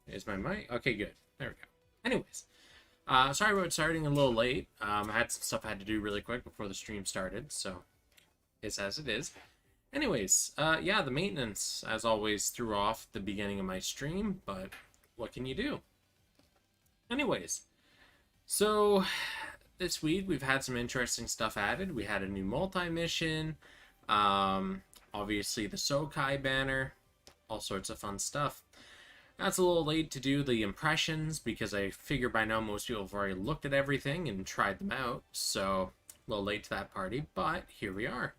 Is my mic? Okay, good. There we go. Anyways, sorry about starting a little late. I had some stuff I had to do really quick before the stream started, so it's as it is. Anyways, yeah, the maintenance, as always, threw off the beginning of my stream, but what can you do? Anyways, so this week we've had some interesting stuff added. We had a new multi-mission, obviously the Sokai banner, all sorts of fun stuff. That's a little late to do the impressions because I figure by now most people have already looked at everything and tried them out, so a little late to that party, but here we are.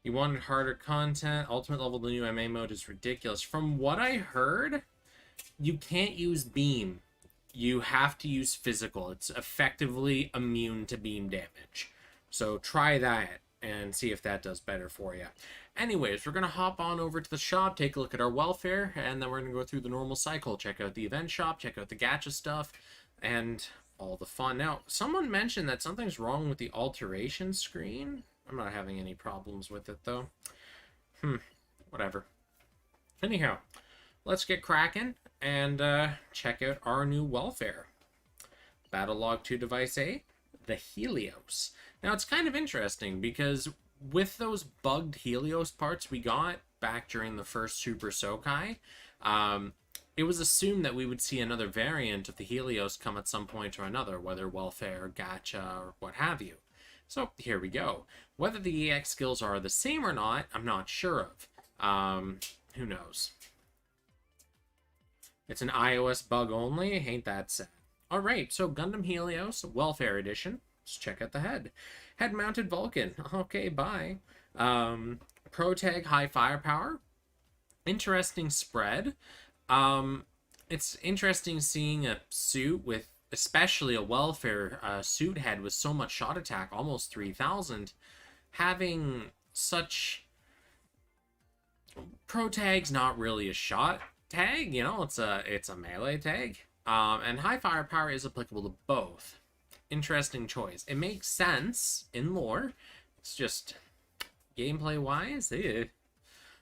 You wanted harder content. Ultimate level of the new MA mode is ridiculous. From what I heard, you can't use beam. You have to use physical. It's effectively immune to beam damage. So try that and see if that does better for you. Anyways, we're going to hop on over to the shop, take a look at our welfare, and then we're going to go through the normal cycle. Check out the event shop, check out the gacha stuff, and all the fun. Now, someone mentioned that something's wrong with the alteration screen. I'm not having any problems with it, though. Whatever. Anyhow, let's get cracking and check out our new welfare. Battlogue 2 Device A, the Helios. Now, it's kind of interesting because with those bugged Helios parts we got back during the first Super Sokai, it was assumed that we would see another variant of the Helios come at some point or another, whether welfare, gacha, or what have you. So here we go. Whether the EX skills are the same or not, I'm not sure of. Who knows? It's an iOS bug only. Ain't that sad. Alright, so Gundam Helios, Welfare Edition. Let's check out the head. Head-mounted Vulcan. Okay, bye. Pro Tag High Firepower. Interesting spread. It's interesting seeing a suit with, especially a welfare suit head with so much shot attack, almost 3,000, having such... Pro tag's not really a shot tag, you know, it's a melee tag. And high firepower is applicable to both. Interesting choice. It makes sense in lore. It's just gameplay-wise,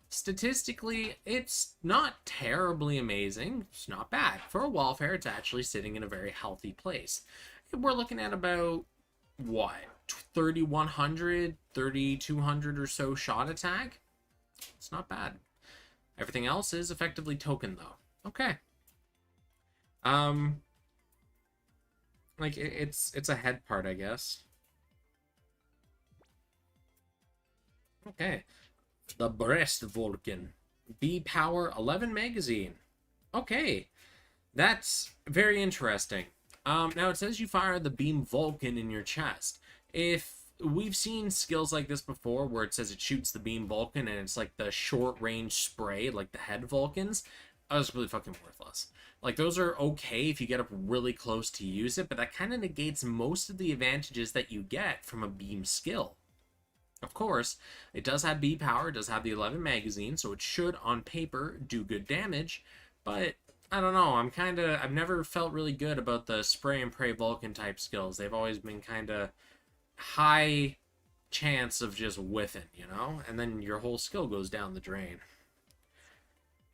statistically, it's not terribly amazing. It's not bad. For a welfare, it's actually sitting in a very healthy place. We're looking at about, what, 3,100, 3,200 or so shot attack? It's not bad. Everything else is effectively token, though. Okay. Like, it's a head part, I guess. Okay. The Breast Vulcan. B-Power 11 magazine. Okay. That's very interesting. Now, it says you fire the Beam Vulcan in your chest. If we've seen skills like this before, where it says it shoots the Beam Vulcan, and it's like the short-range spray, like the head Vulcans, that's really fucking worthless. Like, those are okay if you get up really close to use it, but that kind of negates most of the advantages that you get from a beam skill. Of course, it does have B power, it does have the 11 magazine, so it should, on paper, do good damage, but I don't know, I've never felt really good about the spray and pray Vulcan type skills. They've always been kind of high chance of just whiffing, you know? And then your whole skill goes down the drain.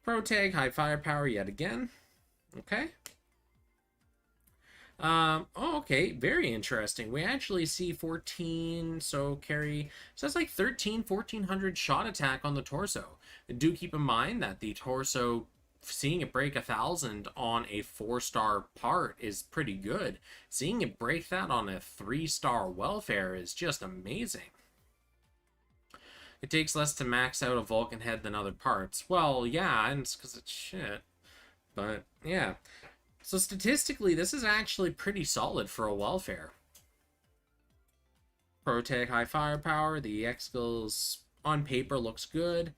Pro tag, high firepower yet again. Okay. Okay, very interesting. We actually see 14, so carry, so that's like 1,400 shot attack on the torso. Do keep in mind that the torso, seeing it break 1,000 on a 4-star part is pretty good. Seeing it break that on a 3-star welfare is just amazing. It takes less to max out a Vulcan head than other parts. Well, yeah, and it's because it's shit. But, yeah. So statistically, this is actually pretty solid for a welfare. Pro tag high firepower, the EX skills on paper looks good.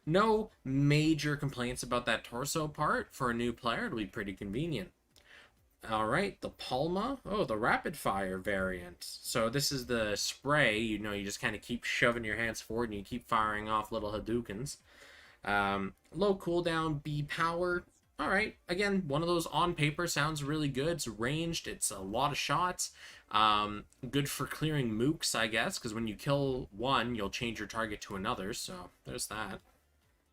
No major complaints about that torso part. For a new player, it'll be pretty convenient. Alright, the Palma. Oh, the rapid fire variant. So this is the spray. You know, you just kind of keep shoving your hands forward and you keep firing off little Hadoukens. Low cooldown, B power. Alright, again, one of those on paper sounds really good. It's ranged, it's a lot of shots. Good for clearing mooks, I guess, because when you kill one, you'll change your target to another, so there's that.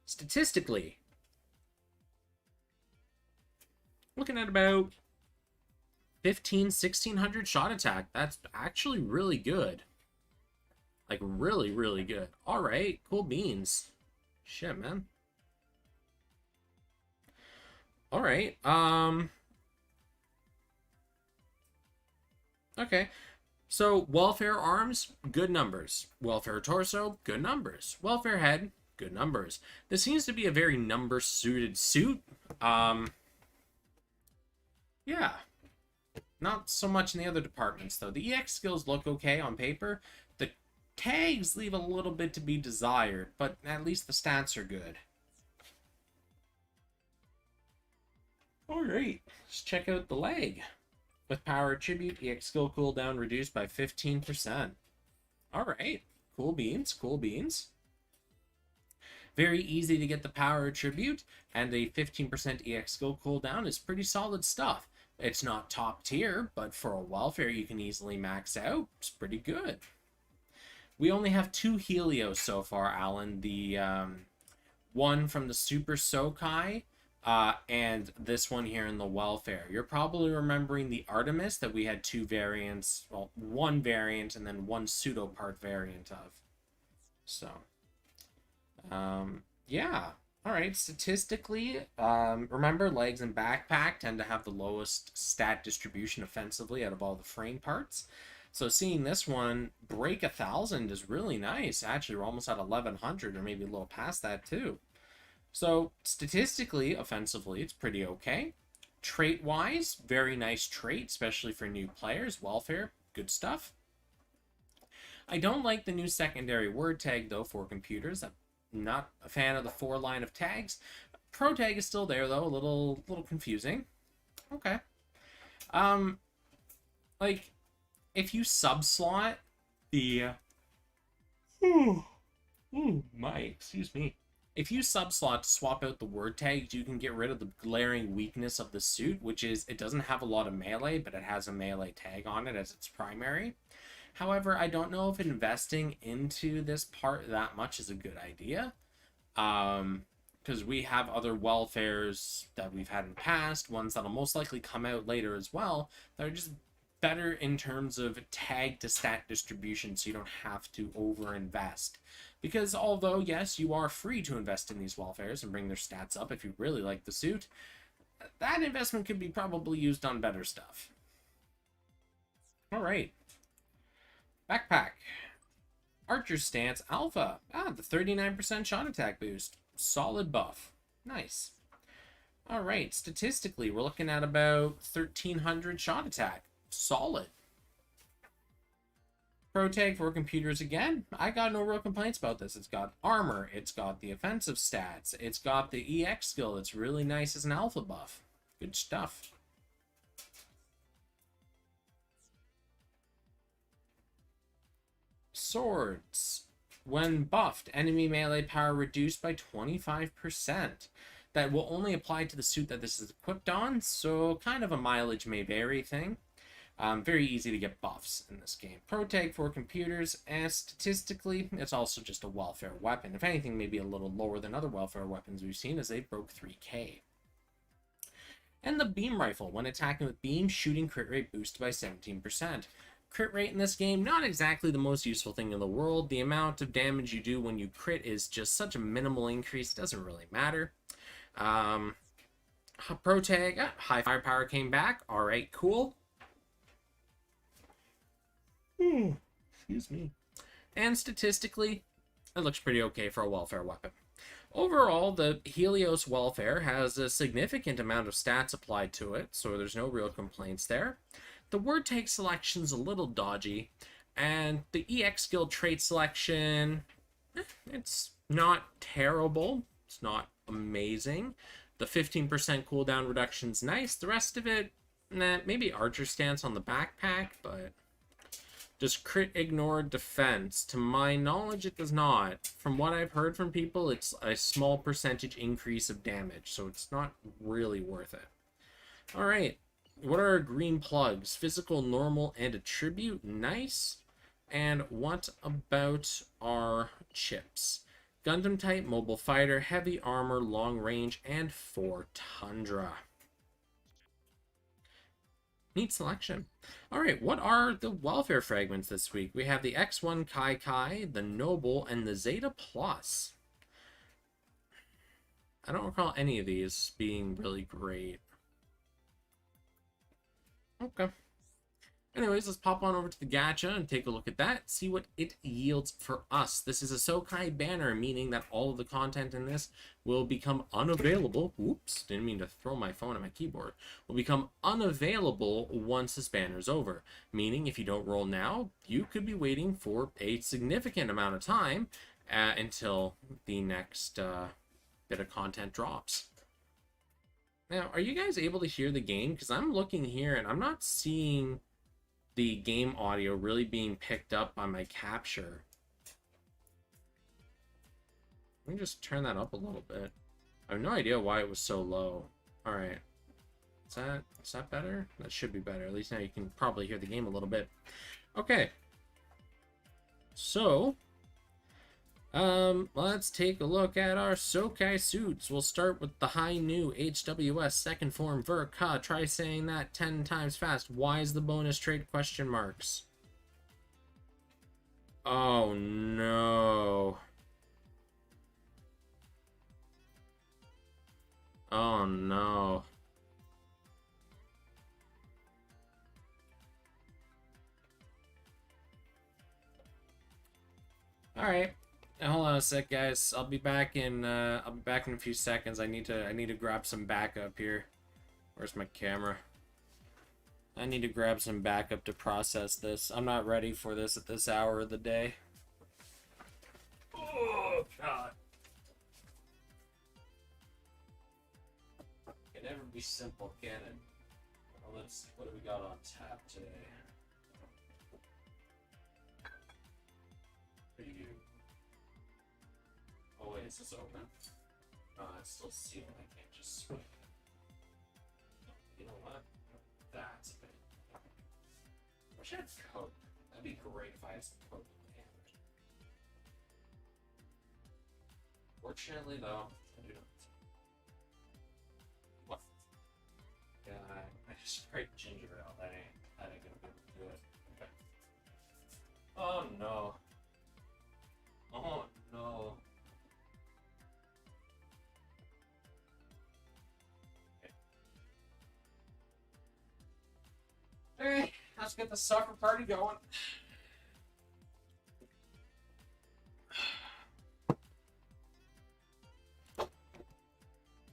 Statistically, looking at about 1600 shot attack. That's actually really good. Like, really, really good. Alright, cool beans. Shit, man. Alright, okay. So, welfare arms, good numbers. Welfare torso, good numbers. Welfare head, good numbers. This seems to be a very number-suited suit. Yeah. Not so much in the other departments, though. The EX skills look okay on paper. The tags leave a little bit to be desired, but at least the stats are good. Alright, let's check out the leg. With power attribute, EX skill cooldown reduced by 15%. Alright, cool beans, cool beans. Very easy to get the power attribute, and a 15% EX skill cooldown is pretty solid stuff. It's not top tier, but for a welfare you can easily max out. It's pretty good. We only have 2 Helios so far, Alan. The one from the Super Sokai, and this one here in the welfare. You're probably remembering the Artemis that we had 2 variants, well, 1 variant and then 1 pseudo part variant of. So, yeah. Alright, statistically, remember, legs and backpack tend to have the lowest stat distribution offensively out of all the frame parts. So seeing this one break 1,000 is really nice. Actually, we're almost at 1,100, or maybe a little past that too. So statistically, offensively, it's pretty okay. Trait-wise, very nice trait, especially for new players. Welfare, good stuff. I don't like the new secondary word tag, though, for computers. I'm not a fan of the 4 line of tags. Pro tag is still there, though. A little confusing. Okay. Like, if you sub-slot the... excuse me. If you sub-slot to swap out the word tags, you can get rid of the glaring weakness of the suit, which is it doesn't have a lot of melee, but it has a melee tag on it as its primary. However, I don't know if investing into this part that much is a good idea. Because we have other welfares that we've had in the past, ones that'll most likely come out later as well, that are just better in terms of tag to stat distribution, so you don't have to over-invest. Because although, yes, you are free to invest in these welfares and bring their stats up if you really like the suit, that investment could be probably used on better stuff. Alright. Backpack. Archer Stance Alpha. The 39% shot attack boost. Solid buff. Nice. Alright, statistically, we're looking at about 1,300 shot attack. Solid. Pro tag for computers again. I got no real complaints about this. It's got armor. It's got the offensive stats. It's got the EX skill. It's really nice as an alpha buff. Good stuff. Swords. When buffed, enemy melee power reduced by 25%. That will only apply to the suit that this is equipped on, so kind of a mileage may vary thing. Very easy to get buffs in this game. Pro tag for computers, and statistically, it's also just a welfare weapon. If anything, maybe a little lower than other welfare weapons we've seen, as they broke 3K. And the beam rifle. When attacking with beam, shooting crit rate boosted by 17%. Crit rate in this game, not exactly the most useful thing in the world. The amount of damage you do when you crit is just such a minimal increase, it doesn't really matter. Pro tag, high firepower came back. Alright, cool. Excuse me. And statistically, it looks pretty okay for a welfare weapon. Overall, the Helios welfare has a significant amount of stats applied to it, so there's no real complaints there. The word tag selection's a little dodgy, and the EX skill trait selection, it's not terrible. It's not amazing. The 15% cooldown reduction's nice. The rest of it, maybe Archer Stance on the backpack, but does crit ignore defense? To my knowledge, it does not. From what I've heard from people, it's a small percentage increase of damage, so it's not really worth it. Alright, what are our green plugs? Physical, normal, and attribute. Nice. And what about our chips? Gundam type, mobile fighter, heavy armor, long range, and 4 Tundra. Neat selection. Alright, what are the welfare fragments this week? We have the X1 Kai Kai, the Noble, and the Zeta Plus. I don't recall any of these being really great. Okay. Anyways, let's pop on over to the gacha and take a look at that, see what it yields for us. This is a Sokai banner, meaning that all of the content in this will become unavailable. Oops, didn't mean to throw my phone at my keyboard. Will become unavailable once this banner is over, meaning if you don't roll now, you could be waiting for a significant amount of time until the next bit of content drops. Now, are you guys able to hear the game? Because I'm looking here and I'm not seeing the game audio really being picked up by my capture. Let me just turn that up a little bit. I have no idea why it was so low. Alright. Is that better? That should be better. At least now you can probably hear the game a little bit. Okay. So, let's take a look at our Sokai suits. We'll start with the high new HWS second form Verka. Try saying that 10 times fast. Why is the bonus trait question marks? Oh no. Oh no. All right. Hold on a sec, guys. I'll be back in a few seconds. I need to grab some backup here. Where's my camera? I need to grab some backup to process this. I'm not ready for this at this hour of the day. Oh god. It can never be simple, can it? Well, let's see, what do we got on tap today? Preview. Oh wait, is this open? Oh, it's still sealed. I can't just swipe it. You know what? That's a bit. I wish I had Coke. That'd be great if I had some Coke in my hand. Fortunately, though, I do not. What? Yeah, I just sprayed ginger ale. That ain't gonna be able to do it. Okay. Oh no. Oh no. Hey, let's get the soccer party going.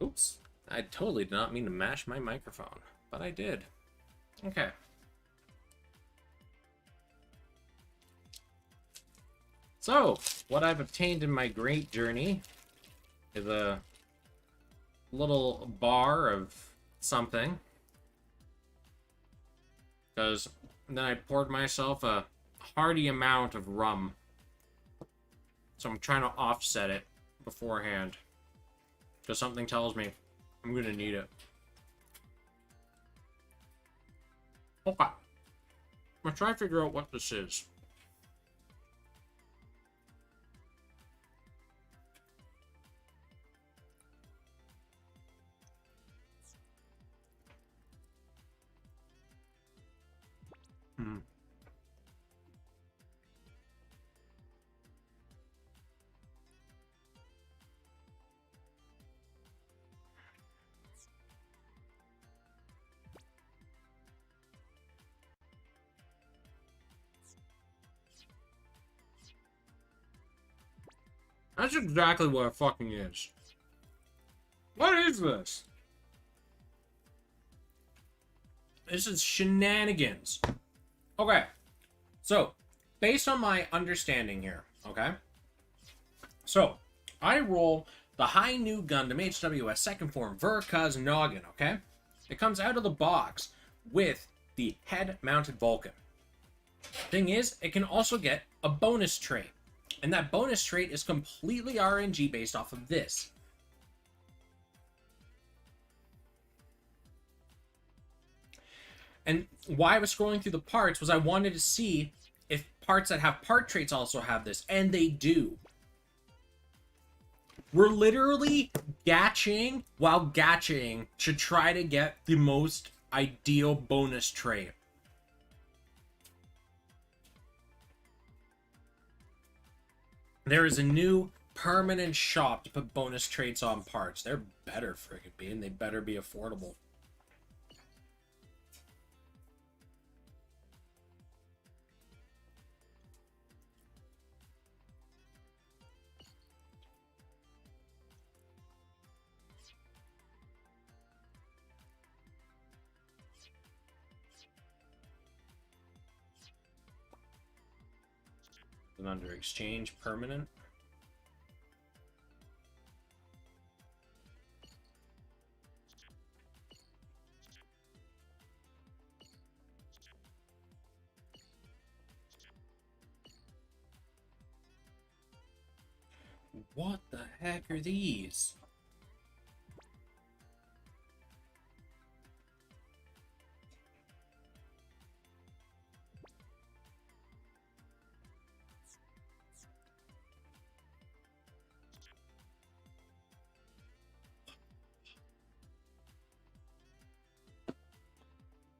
Oops. I totally did not mean to mash my microphone, but I did. Okay. So, what I've obtained in my great journey is a little bar of something. Because then I poured myself a hearty amount of rum. So I'm trying to offset it beforehand. Because something tells me I'm going to need it. Okay. I'm going to try to figure out what this is. That's exactly what it fucking is. What is this? This is shenanigans. Okay. So, based on my understanding here, okay? So, I roll the high new Gundam HWS second form Verka's Noggin, okay? It comes out of the box with the head-mounted Vulcan. Thing is, it can also get a bonus trait. And that bonus trait is completely RNG based off of this. And why I was scrolling through the parts was I wanted to see if parts that have part traits also have this. And they do. We're literally gatching while gatching to try to get the most ideal bonus trait. There is a new permanent shop to put bonus traits on parts. They're better friggin' be, and they better be affordable. And under exchange, permanent. What the heck are these?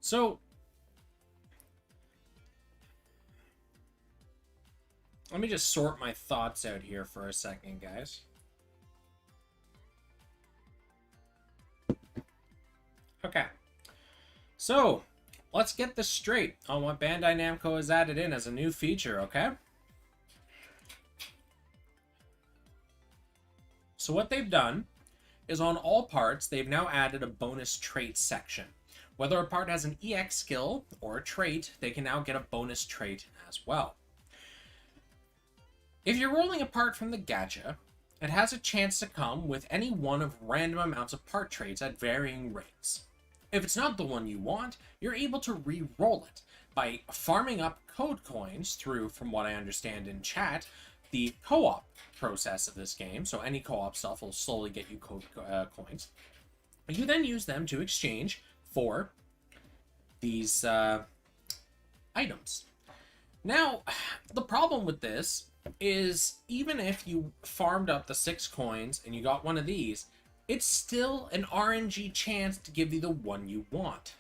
So, let me just sort my thoughts out here for a second, guys. Okay. So, let's get this straight on what Bandai Namco has added in as a new feature, okay? So what they've done is on all parts, they've now added a bonus trait section. Whether a part has an EX skill or a trait, they can now get a bonus trait as well. If you're rolling a part from the gacha, it has a chance to come with any one of random amounts of part traits at varying rates. If it's not the one you want, you're able to re-roll it by farming up code coins through, from what I understand in chat, the co-op process of this game. So any co-op stuff will slowly get you code coins. You then use them to exchange for these items. Now, the problem with this is even if you farmed up the 6 coins and you got one of these, it's still an RNG chance to give you the one you want.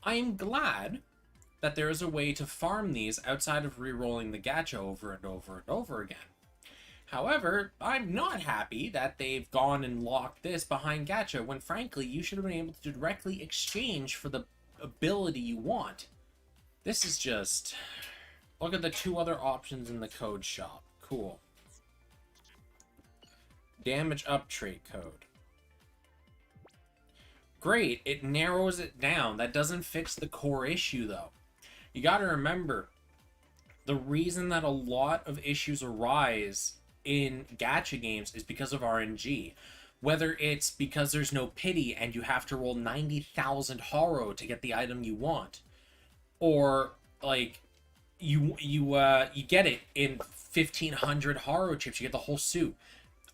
I am glad that there is a way to farm these outside of re-rolling the gacha over and over and over again. However, I'm not happy that they've gone and locked this behind gacha when frankly you should have been able to directly exchange for the ability you want. This is just... Look at the 2 other options in the code shop. Cool. Damage up trait code. Great, it narrows it down. That doesn't fix the core issue though. You gotta remember, the reason that a lot of issues arise in gacha games is because of RNG. Whether it's because there's no pity and you have to roll 90,000 haro to get the item you want, or like you get it in 1,500 haro chips, you get the whole suit.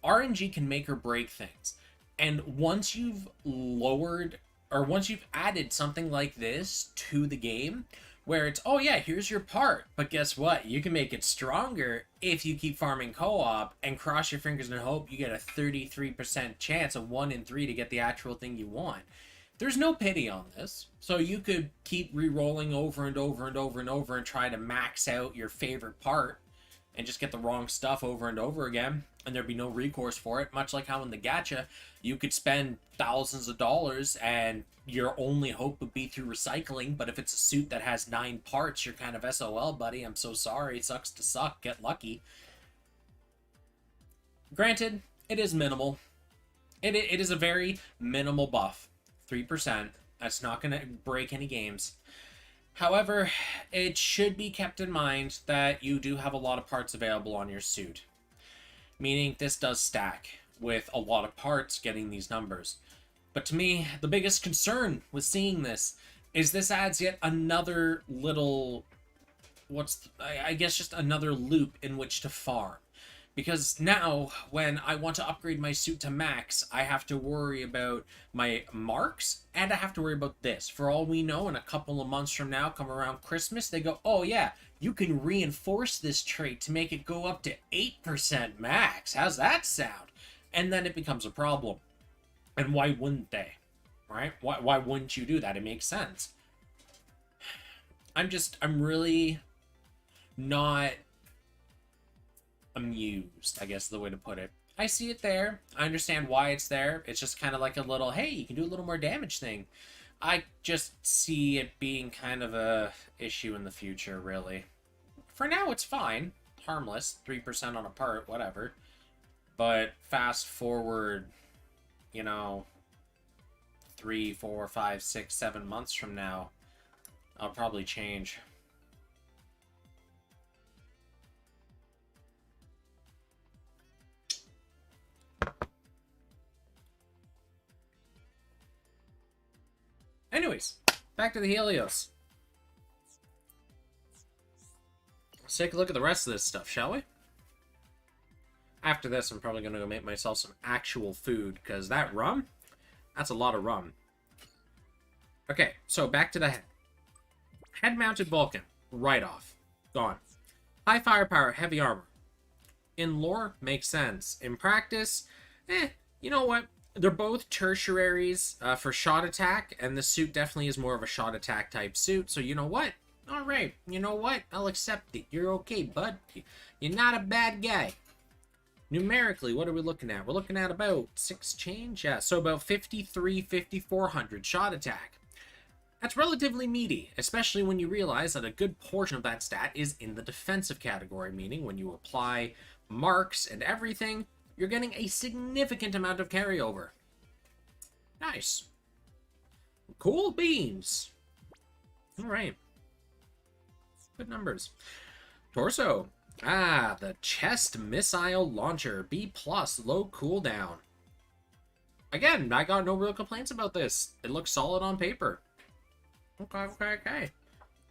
RNG can make or break things, and once you've lowered or once you've added something like this to the game, where it's, oh yeah, here's your part, but guess what? You can make it stronger if you keep farming co-op and cross your fingers and hope you get a 33% chance of 1 in 3 to get the actual thing you want. There's no pity on this, so you could keep re-rolling over and over and over and over and try to max out your favorite part and just get the wrong stuff over and over again, and there'd be no recourse for it, much like how in the gacha, you could spend thousands of dollars and your only hope would be through recycling, but if it's a suit that has 9 parts, you're kind of SOL, buddy. I'm so sorry. It sucks to suck. Get lucky. Granted, it is minimal. It is a very minimal buff. 3%. That's not going to break any games. However, it should be kept in mind that you do have a lot of parts available on your suit. Meaning this does stack with a lot of parts getting these numbers. But to me, the biggest concern with seeing this is this adds yet another little, I guess just another loop in which to farm. Because now, when I want to upgrade my suit to max, I have to worry about my marks, and I have to worry about this. For all we know, in a couple of months from now, come around Christmas, they go, oh yeah, you can reinforce this trait to make it go up to 8% max. How's that sound? And then it becomes a problem. And why wouldn't they? Right? Why wouldn't you do that? It makes sense. I'm really not amused, I guess is the way to put it. I see it there. I understand why it's there. It's just kind of like a little, hey, you can do a little more damage thing. I just see it being kind of a issue in the future, really. For now, it's fine. Harmless. 3% on a part, whatever. But fast forward, you know, 3, 4, 5, 6, 7 months from now, I'll probably change. Anyways, back to the Helios. Let's take a look at the rest of this stuff, shall we? After this, I'm probably going to go make myself some actual food, because that rum, that's a lot of rum. Okay, so back to the head. Head-mounted Vulcan, right off. Gone. High firepower, heavy armor. In lore, makes sense. In practice, you know what? They're both tertiaries for shot attack, and the suit definitely is more of a shot attack type suit, so you know what? Alright, you know what? I'll accept it. You're okay, bud. You're not a bad guy. Numerically, what are we looking at? We're looking at about 6 change? Yeah, so about 53, 5400 shot attack. That's relatively meaty, especially when you realize that a good portion of that stat is in the defensive category, meaning when you apply marks and everything, you're getting a significant amount of carryover. Nice. Cool beans. Alright. Good numbers. Torso. Ah, the chest missile launcher. B+, low cooldown. Again, I got no real complaints about this. It looks solid on paper. Okay.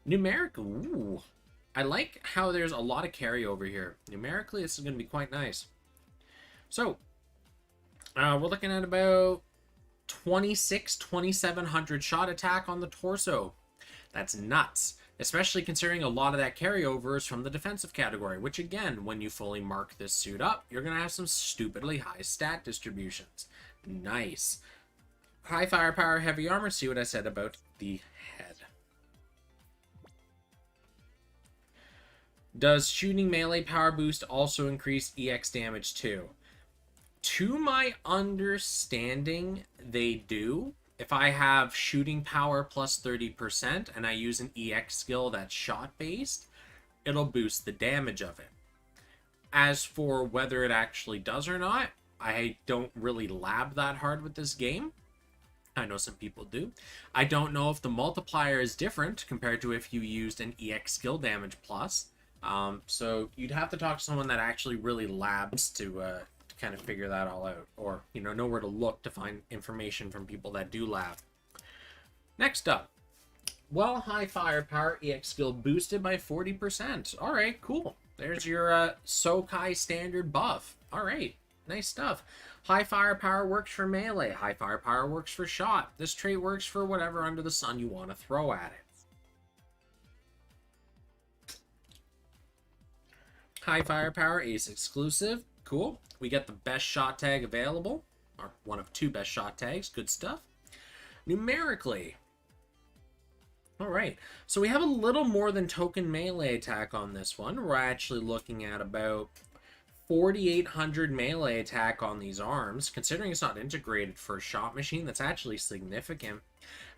Numeric, ooh. I like how there's a lot of carryover here. Numerically, this is going to be quite nice. So, we're looking at about 2,700 shot attack on the torso. That's nuts. Especially considering a lot of that carryover is from the defensive category, which again, when you fully mark this suit up, you're going to have some stupidly high stat distributions. Nice. High firepower, heavy armor. See what I said about the head. Does shooting melee power boost also increase EX damage too? To my understanding, they do. If I have shooting power plus 30% and I use an EX skill that's shot-based, it'll boost the damage of it. As for whether it actually does or not, I don't really lab that hard with this game. I know some people do. I don't know if the multiplier is different compared to if you used an EX skill damage plus. So you'd have to talk to someone that actually really labs to kind of figure that all out, or know where to look to find information from people that do lab. Next up, well, high firepower EX skill boosted by 40%. All right, cool. There's your Sokai standard buff. All right, nice stuff. High firepower works for melee. High firepower works for shot. This trait works for whatever under the sun you want to throw at it. High firepower ace exclusive. Cool. We get the best shot tag available, or one of 2 best shot tags. Good stuff. Numerically, all right, so we have a little more than token melee attack on this one. We're actually looking at about 4,800 melee attack on these arms. Considering it's not integrated for a shot machine, that's actually significant.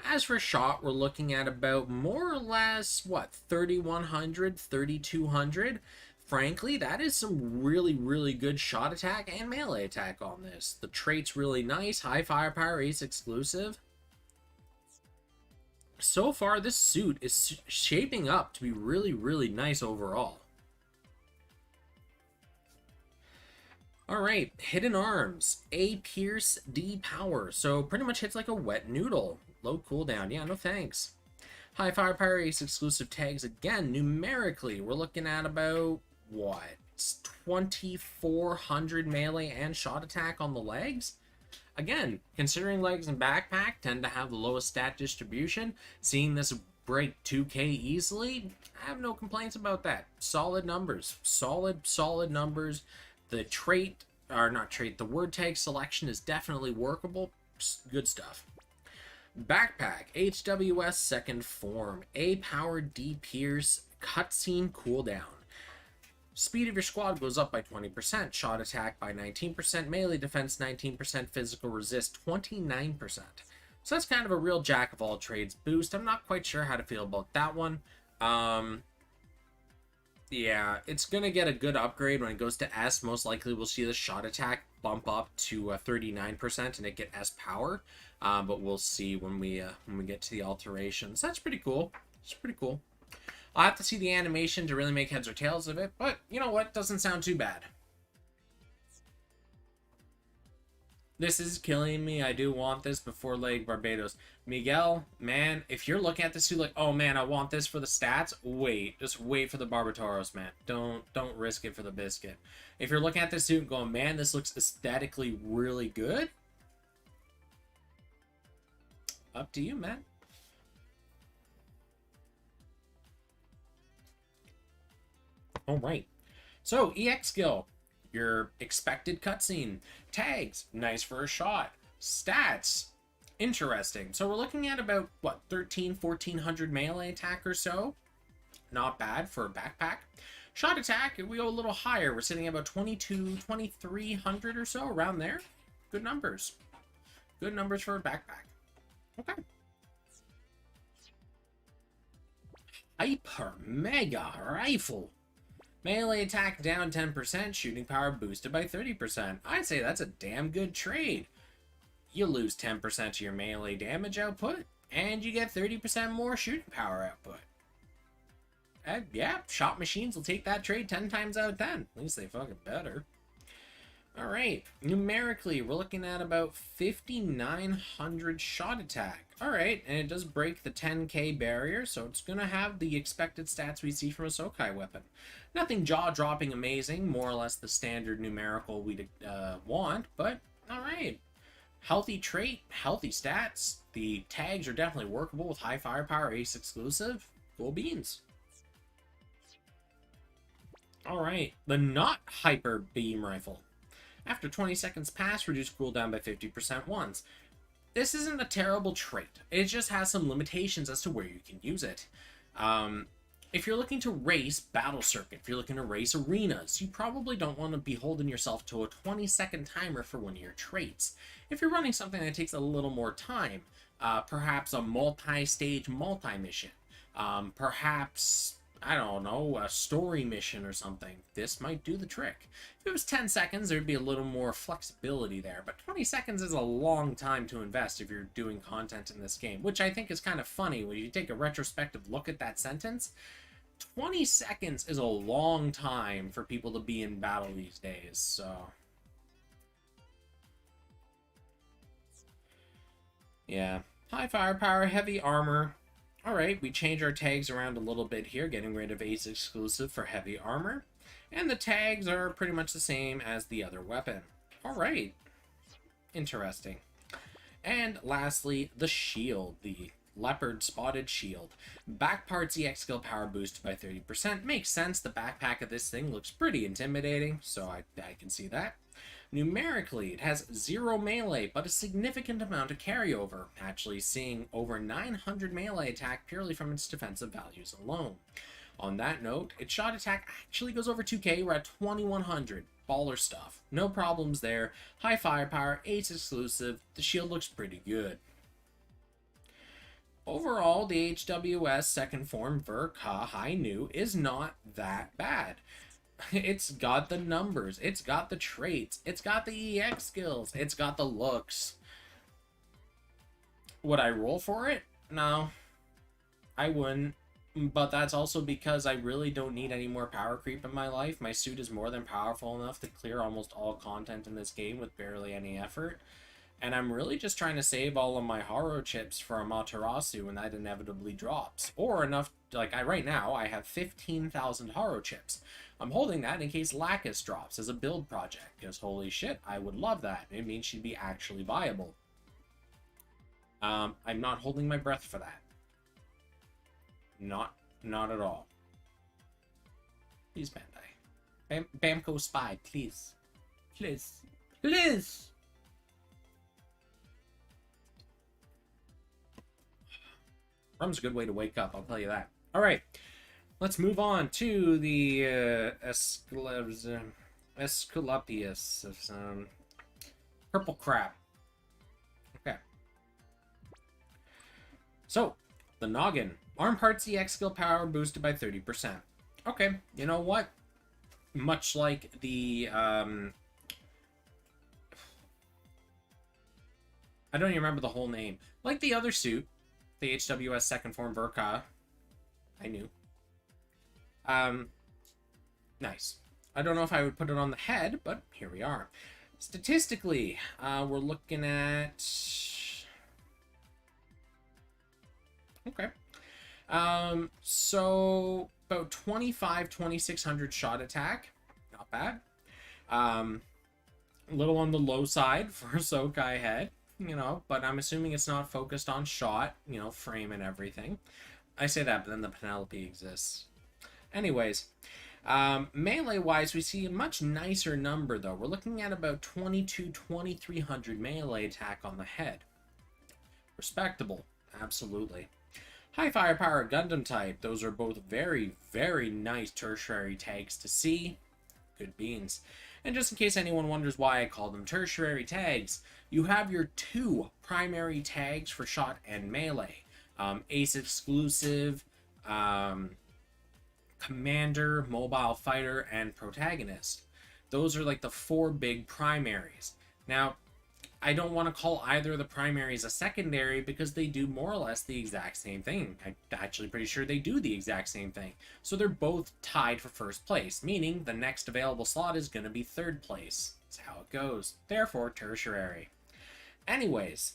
As for shot, we're looking at about more or less, what, 3,100, 3,200. Frankly, that is some really, really good shot attack and melee attack on this. The trait's really nice. High firepower, ace exclusive. So far, this suit is shaping up to be really, really nice overall. Alright, hidden arms. A pierce, D power. So pretty much hits like a wet noodle. Low cooldown. Yeah, no thanks. High firepower, ace exclusive tags again. Numerically, we're looking at about, what, 2400 melee and shot attack on the legs. Again, considering legs and backpack tend to have the lowest stat distribution, seeing this break 2k easily, I have no complaints about that. Solid numbers. Solid numbers. The trait, or not trait, the word tag selection is definitely workable. Good stuff. Backpack, HWS second form, A power D Pierce, cutscene cooldown. Speed of your squad goes up by 20%, shot attack by 19%, melee defense 19%, physical resist 29%. So that's kind of a real jack of all trades boost. I'm not quite sure how to feel about that one. Yeah, it's going to get a good upgrade when it goes to S. Most likely we'll see the shot attack bump up to 39% and it get S power. But we'll see when we get to the alterations. That's pretty cool. It's pretty cool. I'll have to see the animation to really make heads or tails of it, but you know what? Doesn't sound too bad. This is killing me. I do want this before Lake Barbados. Miguel, man, if you're looking at this suit like, oh man, I want this for the stats, wait. Just wait for the Barbatoros, man. Don't risk it for the biscuit. If you're looking at this suit and going, man, this looks aesthetically really good, up to you, man. All right. So, EX skill. Your expected cutscene. Tags. Nice for a shot. Stats. Interesting. So, we're looking at about, what, 1400 melee attack or so. Not bad for a backpack. Shot attack, we go a little higher. We're sitting at about 2300 or so, around there. Good numbers. Good numbers for a backpack. Okay. Hyper Mega Rifle. Melee attack down 10%, shooting power boosted by 30%. I'd say that's a damn good trade. You lose 10% of your melee damage output, and you get 30% more shooting power output. Yeah, shot machines will take that trade 10 times out of 10. At least they fucking better. Alright, numerically, we're looking at about 5,900 shot attack. Alright, and it does break the 10k barrier, so it's going to have the expected stats we see from a Sokai weapon. Nothing jaw-dropping amazing, more or less the standard numerical we'd want, but alright. Healthy trait, healthy stats. The tags are definitely workable with high firepower, ace exclusive. Cool beans. Alright, the not hyper beam rifle. After 20 seconds pass, reduce cooldown by 50% once. This isn't a terrible trait. It just has some limitations as to where you can use it. If you're looking to race Battle Circuit, if you're looking to race arenas, you probably don't want to be holding yourself to a 20-second timer for one of your traits. If you're running something that takes a little more time, perhaps a multi-stage multi-mission, perhaps, I don't know, a story mission or something, this might do the trick. If it was 10 seconds, there'd be a little more flexibility there, but 20 seconds is a long time to invest if you're doing content in this game, which I think is kind of funny when you take a retrospective look at that sentence. 20 seconds is a long time for people to be in battle these days, so... yeah. High firepower, heavy armor. Alright, we change our tags around a little bit here, getting rid of ace exclusive for heavy armor. And the tags are pretty much the same as the other weapon. Alright. Interesting. And lastly, the shield, the leopard spotted shield. Back parts EX skill power boosted by 30%. Makes sense, the backpack of this thing looks pretty intimidating, so I can see that. Numerically, it has 0 melee, but a significant amount of carryover, actually seeing over 900 melee attack purely from its defensive values alone. On that note, its shot attack actually goes over 2k, we're at 2100. Baller stuff. No problems there. High firepower, ace exclusive, the shield looks pretty good. Overall, the HWS second form Verka High New is not that bad. It's got the numbers, it's got the traits, it's got the EX skills, it's got the looks. Would I roll for it? No, I wouldn't. But that's also because I really don't need any more power creep in my life. My suit is more than powerful enough to clear almost all content in this game with barely any effort. And I'm really just trying to save all of my Haro chips for Amaterasu when that inevitably drops. Or enough, like right now, I have 15,000 Haro chips. I'm holding that in case Lacus drops as a build project, because holy shit, I would love that. It means she'd be actually viable. I'm not holding my breath for that. Not at all. Please, Bandai. Bamco Spy, please. Please. Please! Rum's a good way to wake up, I'll tell you that. Alright, let's move on to the Esculapius of some purple crap. Okay. So, the Noggin. Arm parts EX skill power boosted by 30%. Okay, you know what? Much like the, I don't even remember the whole name. Like the other suit, the HWS second form Verka. I knew. Nice. I don't know if I would put it on the head, but here we are. Statistically, we're looking at... Okay. So about 2,600 shot attack. Not bad. A little on the low side for Sokai head, you know, but I'm assuming it's not focused on shot, you know, frame and everything. I say that, but then the Penelope exists. Anyways, melee-wise, we see a much nicer number, though. We're looking at about 2,300 melee attack on the head. Respectable. Absolutely. High firepower Gundam type. Those are both very, very nice tertiary tags to see. Good beans. And just in case anyone wonders why I call them tertiary tags, you have your two primary tags for shot and melee. Ace exclusive, commander, mobile fighter, and protagonist. Those are like the four big primaries. Now, I don't want to call either of the primaries a secondary because they do more or less the exact same thing. I'm actually pretty sure they do the exact same thing. So they're both tied for first place, meaning the next available slot is going to be third place. That's how it goes. Therefore, tertiary. Anyways,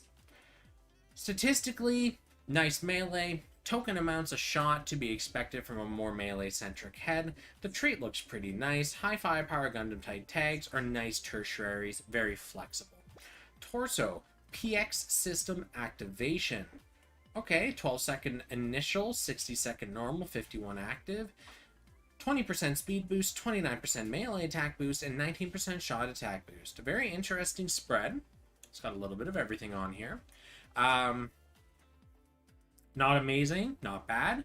statistically, nice melee, token amounts of shot to be expected from a more melee-centric head. The trait looks pretty nice. High firepower Gundam type tags are nice tertiaries, very flexible. Torso, PX system activation. Okay, 12-second initial, 60-second normal, 51 active, 20% speed boost, 29% melee attack boost, and 19% shot attack boost. A very interesting spread. It's got a little bit of everything on here. Not amazing, not bad.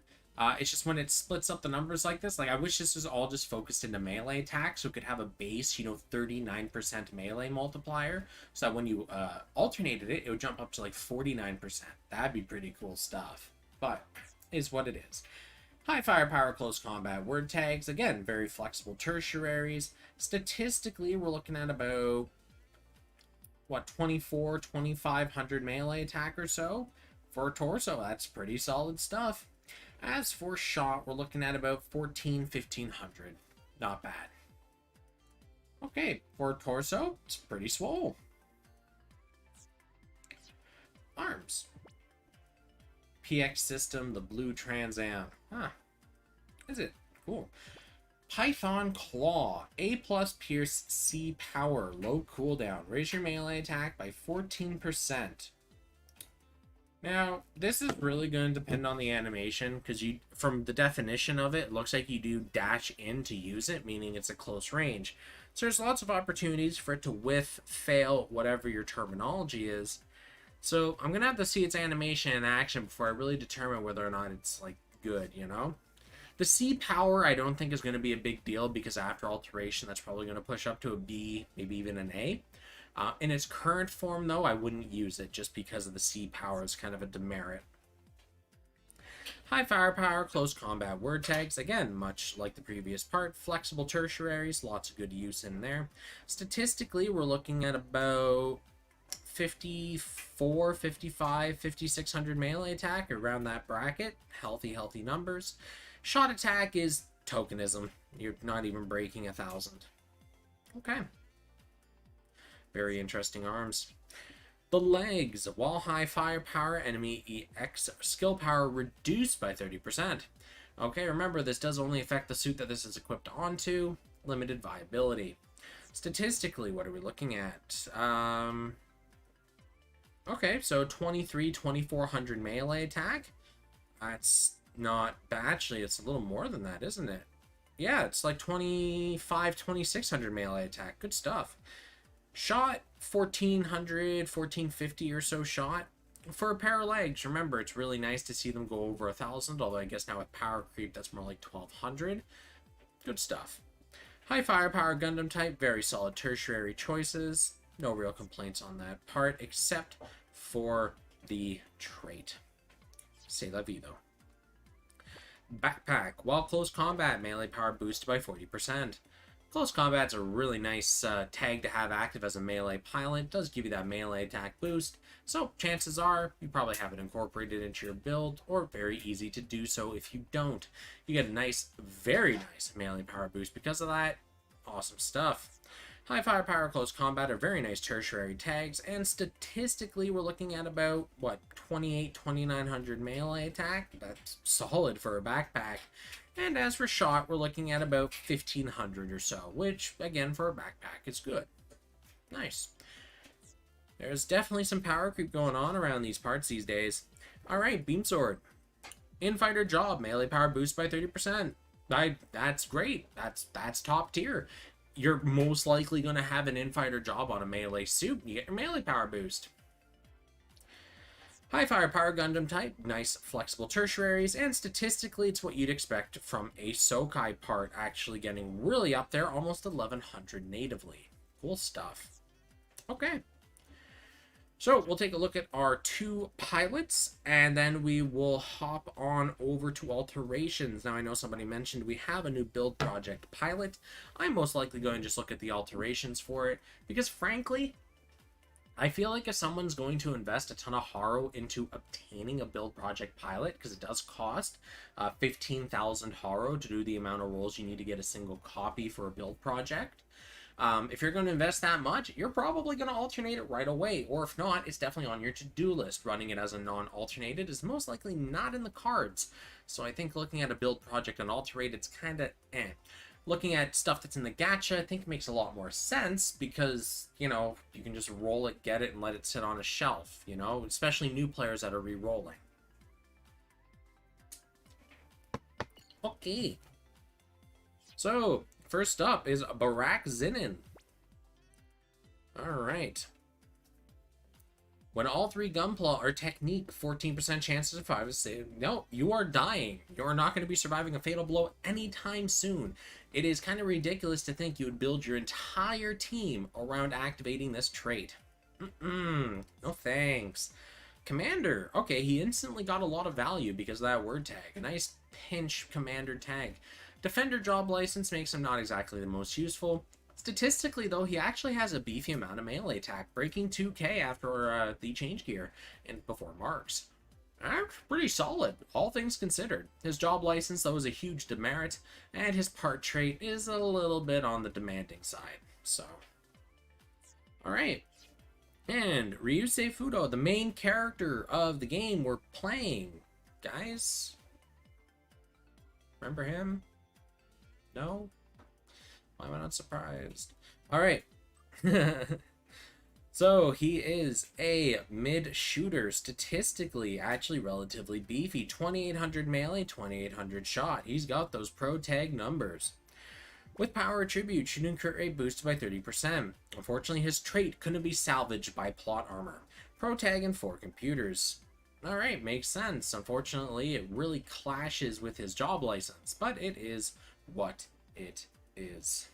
It's just when it splits up the numbers like this, like I wish this was all just focused into melee attack so it could have a base, you know, 39% melee multiplier, so that when you alternated it, it would jump up to like 49%. That'd be pretty cool stuff, but is what it is. High firepower close combat word tags, again, very flexible tertiaries. Statistically, we're looking at about, what, 2,500 melee attack or so for a torso. That's pretty solid stuff. As for shot, we're looking at about 1,500. Not bad. Okay, for torso, it's pretty swole. Arms. PX system, the blue Trans Am. Huh. Is it? Cool. Python Claw. A+ Pierce C Power. Low cooldown. Raise your melee attack by 14%. Now, this is really going to depend on the animation, because you, from the definition of it, it looks like you do dash in to use it, meaning it's a close range. So there's lots of opportunities for it to whiff, fail, whatever your terminology is. So I'm going to have to see its animation in action before I really determine whether or not it's, like, good, you know? The C power I don't think is going to be a big deal, because after alteration, that's probably going to push up to a B, maybe even an A. In its current form, though, I wouldn't use it just because of the C power is kind of a demerit. High firepower, close combat word tags. Again, much like the previous part. Flexible tertiaries, lots of good use in there. Statistically, we're looking at about 54, 55, 5,600 melee attack, around that bracket. Healthy numbers. Shot attack is tokenism. You're not even breaking 1,000. Okay. Very interesting arms. The legs, while high firepower, enemy EX skill power reduced by 30%. Okay, remember, this does only affect the suit that this is equipped onto. Limited viability. Statistically, what are we looking at? Okay, so 2400 melee attack. That's not bad. Actually, it's a little more than that, isn't it? Yeah, it's like 2600 melee attack. Good stuff. Shot, 1450 or so shot. For a pair of legs, remember, it's really nice to see them go over 1000, although I guess now with power creep, that's more like 1200. Good stuff. High firepower Gundam type, very solid tertiary choices. No real complaints on that part, except for the trait. C'est la vie, though. Backpack. While close combat, melee power boosted by 40%. Close combat's a really nice tag to have active as a melee pilot. It does give you that melee attack boost, so chances are you probably have it incorporated into your build, or very easy to do so if you don't. You get a nice, very nice melee power boost because of that. Awesome stuff. High firepower, close combat are very nice tertiary tags, and statistically we're looking at about, what, 2900 melee attack? That's solid for a backpack. And as for shot, we're looking at about 1500 or so, which, again, for a backpack is good. Nice. There's definitely some power creep going on around these parts these days. Alright, Beam Sword. Infighter Job, melee power boost by 30%. That's great. That's top tier. You're most likely going to have an Infighter Job on a melee suit. You get your melee power boost. High firepower Gundam type, nice flexible tertiaries, and statistically it's what you'd expect from a Sokai part, actually getting really up there, almost 1100 natively. Cool stuff. Okay. So we'll take a look at our two pilots, and then we will hop on over to alterations. Now I know somebody mentioned we have a new build project pilot. I'm most likely going to just look at the alterations for it, because frankly, I feel like if someone's going to invest a ton of haro into obtaining a build project pilot, because it does cost 15,000 haro to do the amount of rolls you need to get a single copy for a build project. If you're going to invest that much, you're probably going to alternate it right away, or if not, it's definitely on your to-do list. Running it as a non-alternated is most likely not in the cards. So I think looking at a build project and alterate, it's kind of eh. Looking at stuff that's in the gacha, I think makes a lot more sense because, you know, you can just roll it, get it, and let it sit on a shelf, you know, especially new players that are re-rolling. Okay. So, first up is Barak Zinin. Alright. When all three Gunpla are technique, 14% chance to survive. No, you are dying. You are not going to be surviving a fatal blow anytime soon. It is kind of ridiculous to think you would build your entire team around activating this trait. No thanks. Commander. Okay, he instantly got a lot of value because of that word tag. A nice pinch commander tag. Defender job license makes him not exactly the most useful. Statistically, though, he actually has a beefy amount of melee attack, breaking 2k after the change gear and before marks. That's pretty solid, all things considered. His job license, though, is a huge demerit, and his part trait is a little bit on the demanding side. So, alright. And Ryuse Fudo, the main character of the game we're playing. Guys? Remember him? No? Why am I not surprised? Alright. So, he is a mid-shooter, statistically, actually relatively beefy. 2800 melee, 2800 shot. He's got those pro tag numbers. With power attribute, shooting crit rate boosted by 30%. Unfortunately, his trait couldn't be salvaged by plot armor. Pro tag and 4 computers. Alright, makes sense. Unfortunately, it really clashes with his job license, but it is what it is.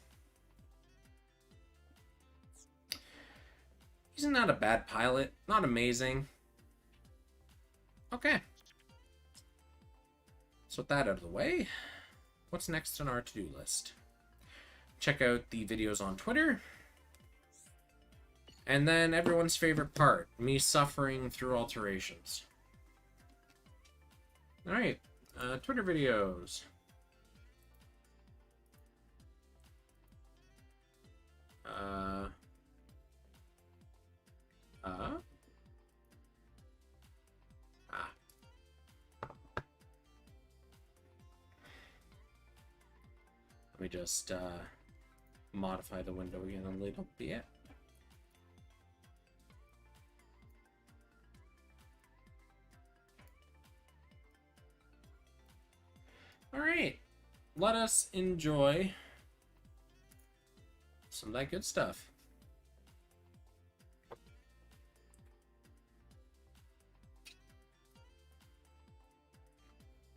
He's not a bad pilot, not amazing. Okay. So with that out of the way, what's next on our to-do list? Check out the videos on Twitter. And then everyone's favorite part, me suffering through alterations. Alright, Twitter videos. Let me just modify the window again a little bit. Alright, let us enjoy some of that good stuff.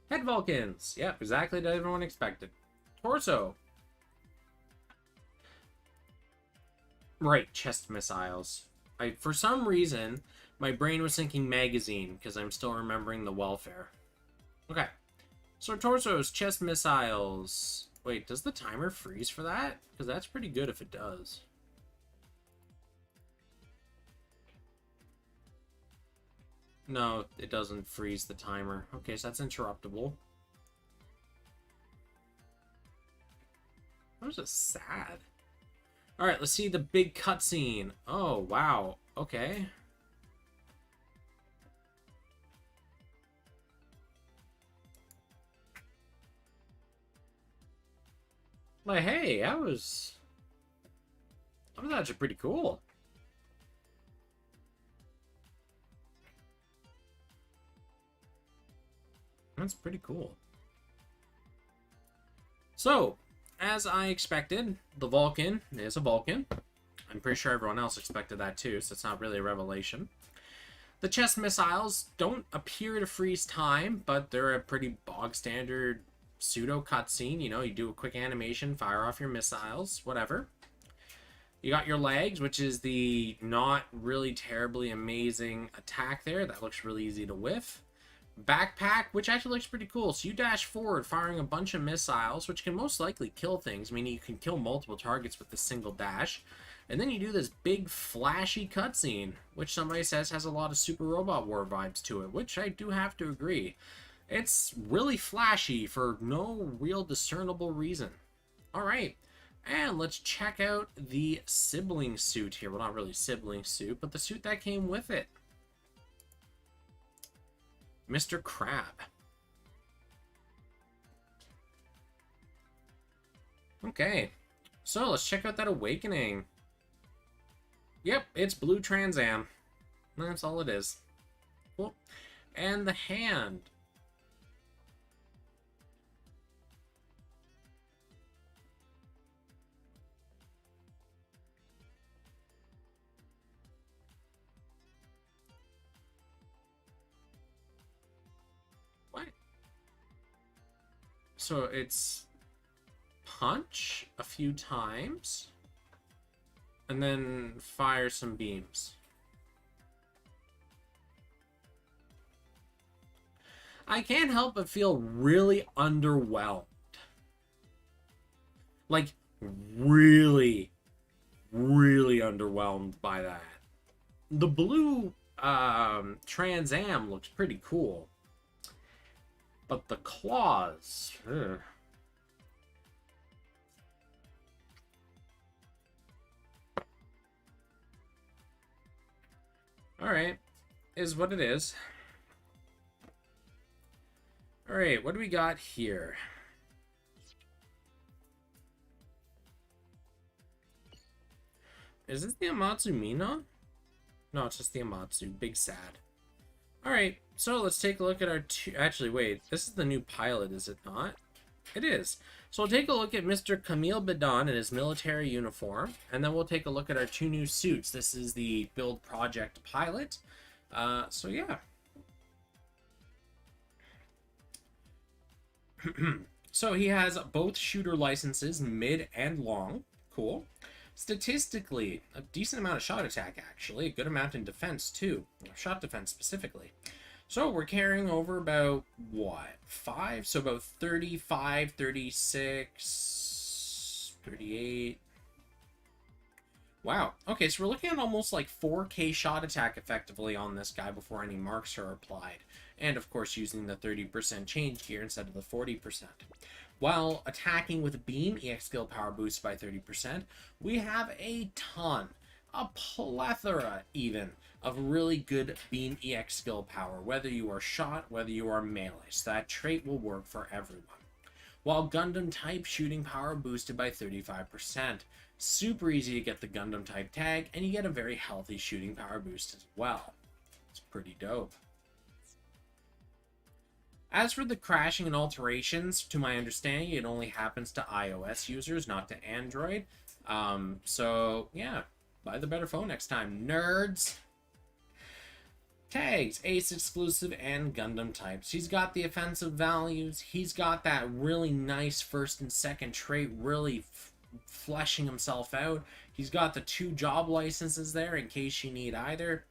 Head Vulcans. Yep, exactly what everyone expected. Torso. Right, chest missiles. For some reason, my brain was thinking magazine, because I'm still remembering the welfare. Okay. So torsos, chest missiles. Wait, does the timer freeze for that? Because that's pretty good if it does. No, it doesn't freeze the timer. Okay, so that's interruptible. That was just sad. Alright, let's see the big cutscene. Oh, wow. Okay. Like, hey, that was actually pretty cool. That's pretty cool. So, as I expected, the Vulcan is a Vulcan. I'm pretty sure everyone else expected that too, so it's not really a revelation. The chest missiles don't appear to freeze time, but they're a pretty bog standard pseudo cutscene. You know, you do a quick animation, fire off your missiles, whatever. You got your legs, which is the not really terribly amazing attack there. That looks really easy to whiff. Backpack, which actually looks pretty cool. So you dash forward, firing a bunch of missiles, which can most likely kill things. I mean, you can kill multiple targets with a single dash. And then you do this big, flashy cutscene, which somebody says has a lot of Super Robot War vibes to it, which I do have to agree. It's really flashy for no real discernible reason. Alright, and let's check out the sibling suit here. Well, not really sibling suit, but the suit that came with it. Mr. Crab. Okay, so let's check out that awakening. Yep, it's blue Trans Am. That's all it is. Cool. And the hand. What? So it's punch a few times and then fire some beams. I can't help but feel really underwhelmed. Like, really, really underwhelmed by that. The blue Trans Am looks pretty cool. But the claws... Ugh. Alright, is what it is. Alright, what do we got here? Is this the Amatsu Mina? No, it's just the Amatsu. Big sad. Alright, so let's take a look at our two... Actually, wait. This is the new pilot, is it not? It is. So we'll take a look at Mr. Camille Bedon in his military uniform, and then we'll take a look at our two new suits. This is the Build Project pilot. So yeah. So he has both shooter licenses, mid and long. Cool. Statistically, a decent amount of shot attack, actually. A good amount in defense, too. Shot defense, specifically. So we're carrying over about, what, 5? So about 35, 36, 38. Wow. Okay, so we're looking at almost like 4K shot attack effectively on this guy before any marks are applied. And, of course, using the 30% change gear instead of the 40%. While attacking with beam, EX skill power boost by 30%, we have a ton, a plethora even, of really good beam EX skill power, whether you are shot, whether you are melee. So that trait will work for everyone. while Gundam type shooting power boosted by 35%. Super easy to get the Gundam type tag, and you get a very healthy shooting power boost as well. It's pretty dope. As for the crashing and alterations, to my understanding, it only happens to iOS users, not to Android. So, yeah, buy the better phone next time, nerds. Tags, Ace exclusive and Gundam types. He's got the offensive values. He's got that really nice first and second trait, really fleshing himself out. He's got the 2 job licenses there in case you need either.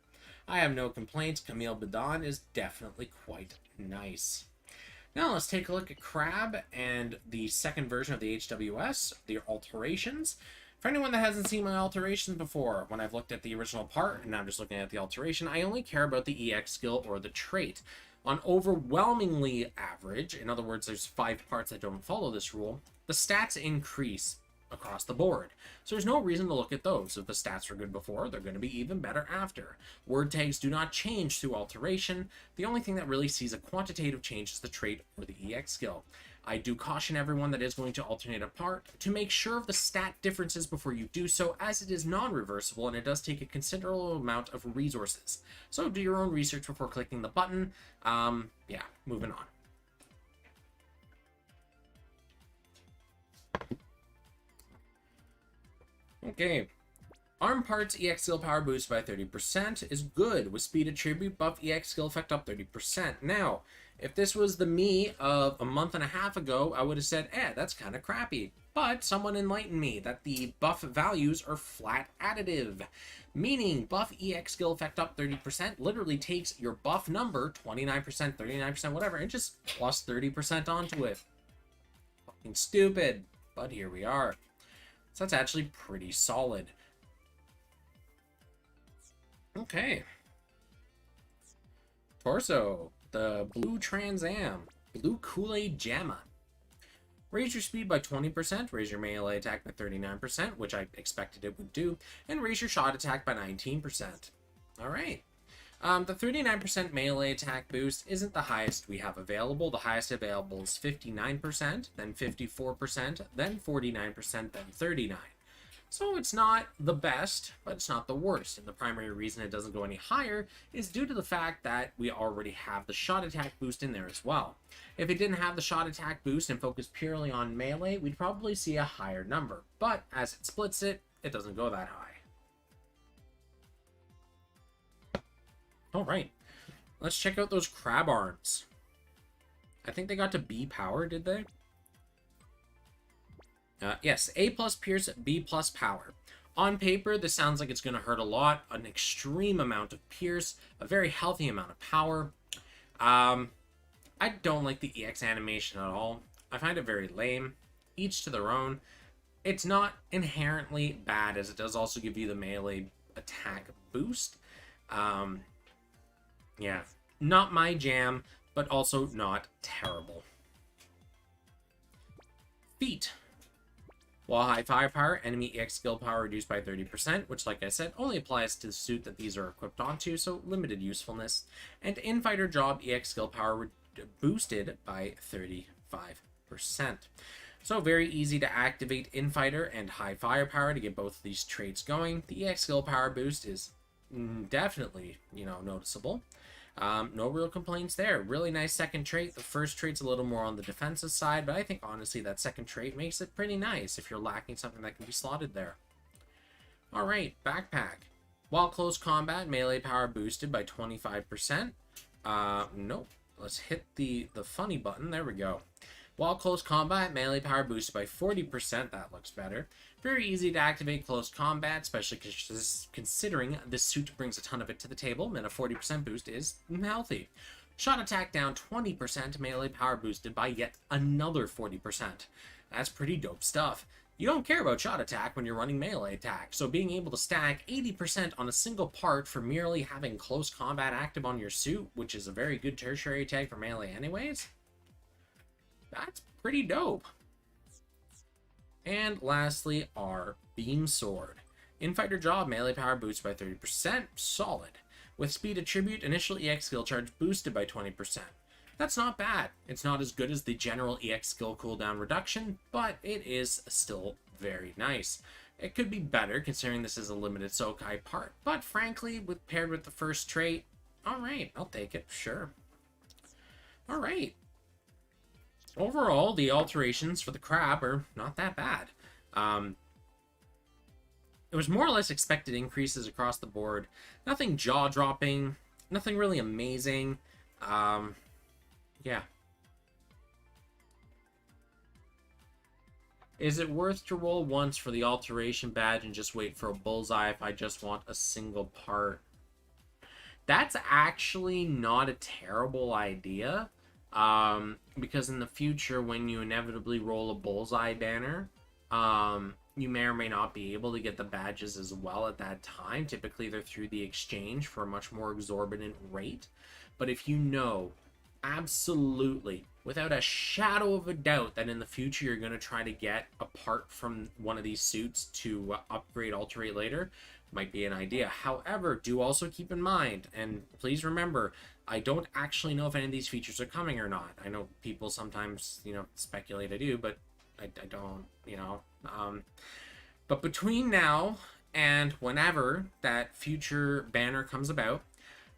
I have no complaints. Camille Badon is definitely quite nice. Now let's take a look at Crab and the second version of the HWS, the alterations. For anyone that hasn't seen my alterations before, when I've looked at the original part and I'm just looking at the alteration, I only care about the EX skill or the trait. On overwhelmingly average, in other words, there's 5 parts that don't follow this rule, the stats increase across the board. So there's no reason to look at those. If the stats were good before, they're going to be even better after. Word tags do not change through alteration. The only thing that really sees a quantitative change is the trait or the EX skill. I do caution everyone that is going to alternate a part to make sure of the stat differences before you do so, as it is non-reversible and it does take a considerable amount of resources. So do your own research before clicking the button. Yeah, moving on. Okay, arm parts EX skill power boost by 30% is good, with speed attribute buff EX skill effect up 30%. Now, if this was the me of a month and a half ago, I would have said, that's kind of crappy. But someone enlightened me that the buff values are flat additive, meaning buff EX skill effect up 30% literally takes your buff number, 29%, 39%, whatever, and just plus 30% onto it. Fucking stupid, but here we are. So that's actually pretty solid. Okay. Torso, the Blue Trans Am, Blue Kool-Aid Jamma. Raise your speed by 20%, raise your melee attack by 39%, which I expected it would do, and raise your shot attack by 19%. Alright. The 39% melee attack boost isn't the highest we have available. The highest available is 59%, then 54%, then 49%, then 39%. So it's not the best, but it's not the worst. And the primary reason it doesn't go any higher is due to the fact that we already have the shot attack boost in there as well. If it didn't have the shot attack boost and focused purely on melee, we'd probably see a higher number. But as it splits it, it doesn't go that high. Alright, let's check out those crab arms. I think they got to B power, did they? Yes, A plus Pierce, B plus power. On paper, this sounds like it's going to hurt a lot. An extreme amount of Pierce, a very healthy amount of power. I don't like the EX animation at all. I find it very lame. Each to their own. It's not inherently bad, as it does also give you the melee attack boost. Yeah, not my jam, but also not terrible. Feet. While high firepower, enemy EX skill power reduced by 30%, which, like I said, only applies to the suit that these are equipped onto, so limited usefulness. And in-fighter job EX skill power boosted by 35%. So very easy to activate in-fighter and high firepower to get both of these traits going. The EX skill power boost is definitely, noticeable. No real complaints there. Really nice second trait. The first trait's a little more on the defensive side, but I think honestly that second trait makes it pretty nice if you're lacking something that can be slotted there. Alright, backpack. While close combat, melee power boosted by 25%. Nope. Let's hit the funny button. There we go. While close combat, melee power boosted by 40%. That looks better. Very easy to activate close combat, especially considering this suit brings a ton of it to the table, and a 40% boost is healthy. Shot attack down 20%, melee power boosted by yet another 40%. That's pretty dope stuff. You don't care about shot attack when you're running melee attack, so being able to stack 80% on a single part for merely having close combat active on your suit, which is a very good tertiary tag for melee anyways, that's pretty dope. And lastly, our Beam Sword. In-fighter job, melee power boosted by 30%, solid. With speed attribute, initial EX skill charge boosted by 20%. That's not bad. It's not as good as the general EX skill cooldown reduction, but it is still very nice. It could be better considering this is a limited Sokai part, but frankly, paired with the first trait, alright, I'll take it, sure. Alright. Overall, the alterations for the crab are not that bad. It was more or less expected increases across the board. Nothing jaw-dropping, nothing really amazing. Yeah. Is it worth to roll once for the alteration badge and just wait for a bullseye if I just want a single part? That's actually not a terrible idea. Because in the future, when you inevitably roll a bullseye banner, you may or may not be able to get the badges as well at that time. Typically, they're through the exchange for a much more exorbitant rate. But if you know absolutely, without a shadow of a doubt, that in the future you're going to try to get a part from one of these suits to upgrade, alterate later, might be an idea. However, do also keep in mind, and please remember, I don't actually know if any of these features are coming or not. I know people sometimes, speculate I do, but I don't, But between now and whenever that future banner comes about,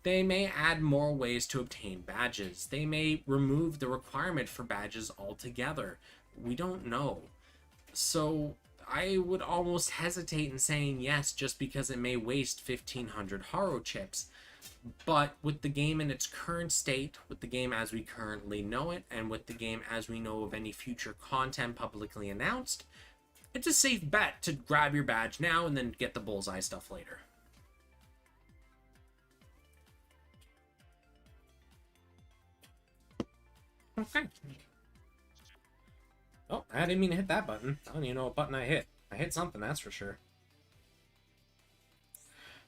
they may add more ways to obtain badges. They may remove the requirement for badges altogether. We don't know. So I would almost hesitate in saying yes just because it may waste 1,500 Haro chips. But with the game in its current state, with the game as we currently know it, and with the game as we know of any future content publicly announced, it's a safe bet to grab your badge now and then get the bullseye stuff later. Okay. Oh, I didn't mean to hit that button. I don't even know what button I hit. I hit something, that's for sure.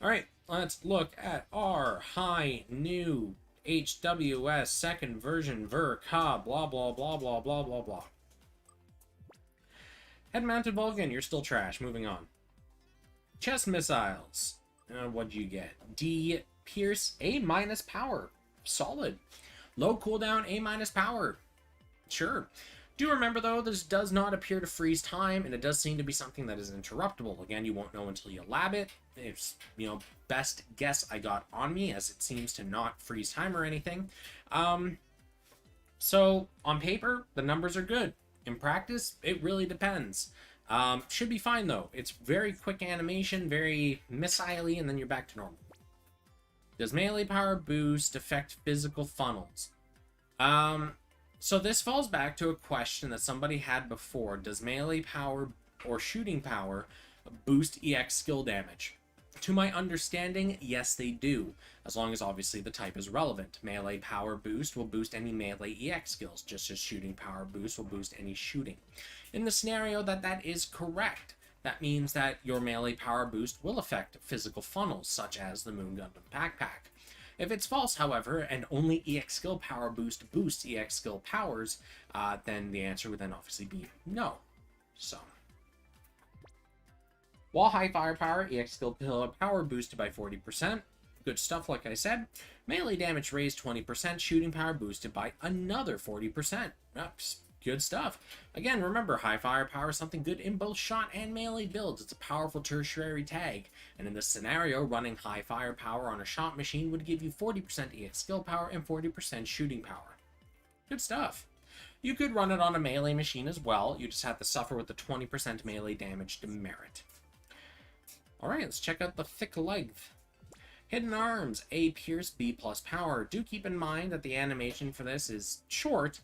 Alright, let's look at our high new HWS second version Verka, blah blah blah blah blah blah blah. Head-mounted Vulcan, you're still trash. Moving on. Chest missiles. What'd you get? D Pierce, A- power. Solid. Low cooldown, A- power. Sure. Do remember, though, this does not appear to freeze time, and it does seem to be something that is interruptible. Again, you won't know until you lab it. It's, best guess I got on me, as it seems to not freeze time or anything. So, on paper, the numbers are good. In practice, it really depends. Should be fine, though. It's very quick animation, very missile-y, and then you're back to normal. Does melee power boost affect physical funnels? So this falls back to a question that somebody had before. Does melee power or shooting power boost EX skill damage? To my understanding, yes they do, as long as obviously the type is relevant. Melee power boost will boost any melee EX skills, just as shooting power boost will boost any shooting. In the scenario that is correct, that means that your melee power boost will affect physical funnels, such as the Moon Gundam Backpack. If it's false, however, and only EX skill power boost boosts EX skill powers, then the answer would then obviously be no. So, while high firepower, EX skill power boosted by 40%. Good stuff, like I said. Melee damage raised 20%, shooting power boosted by another 40%. Oops. Good stuff. Again, remember, high firepower is something good in both shot and melee builds. It's a powerful tertiary tag. And in this scenario, running high firepower on a shot machine would give you 40% EX skill power and 40% shooting power. Good stuff. You could run it on a melee machine as well. You just have to suffer with the 20% melee damage demerit. Alright, let's check out the thick length. Hidden Arms, A Pierce, B plus power. Do keep in mind that the animation for this is short.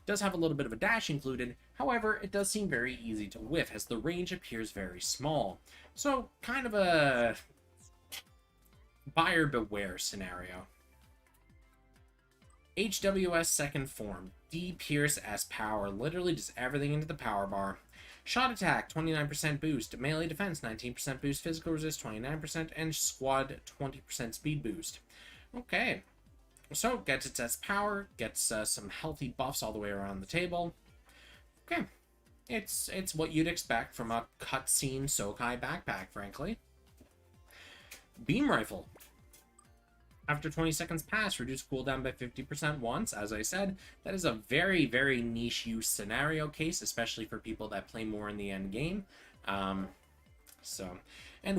Does have a little bit of a dash included, however, it does seem very easy to whiff as the range appears very small. So, kind of a buyer beware scenario. HWS second form, D Pierce S power, literally just everything into the power bar. Shot attack, 29% boost, melee defense, 19% boost, physical resist, 29%, and squad, 20% speed boost. Okay. So, gets its S power, gets some healthy buffs all the way around the table. Okay. It's what you'd expect from a cutscene Sokai backpack, frankly. Beam Rifle. After 20 seconds pass, reduce cooldown by 50% once. As I said, that is a very, very niche use scenario case, especially for people that play more in the end game. And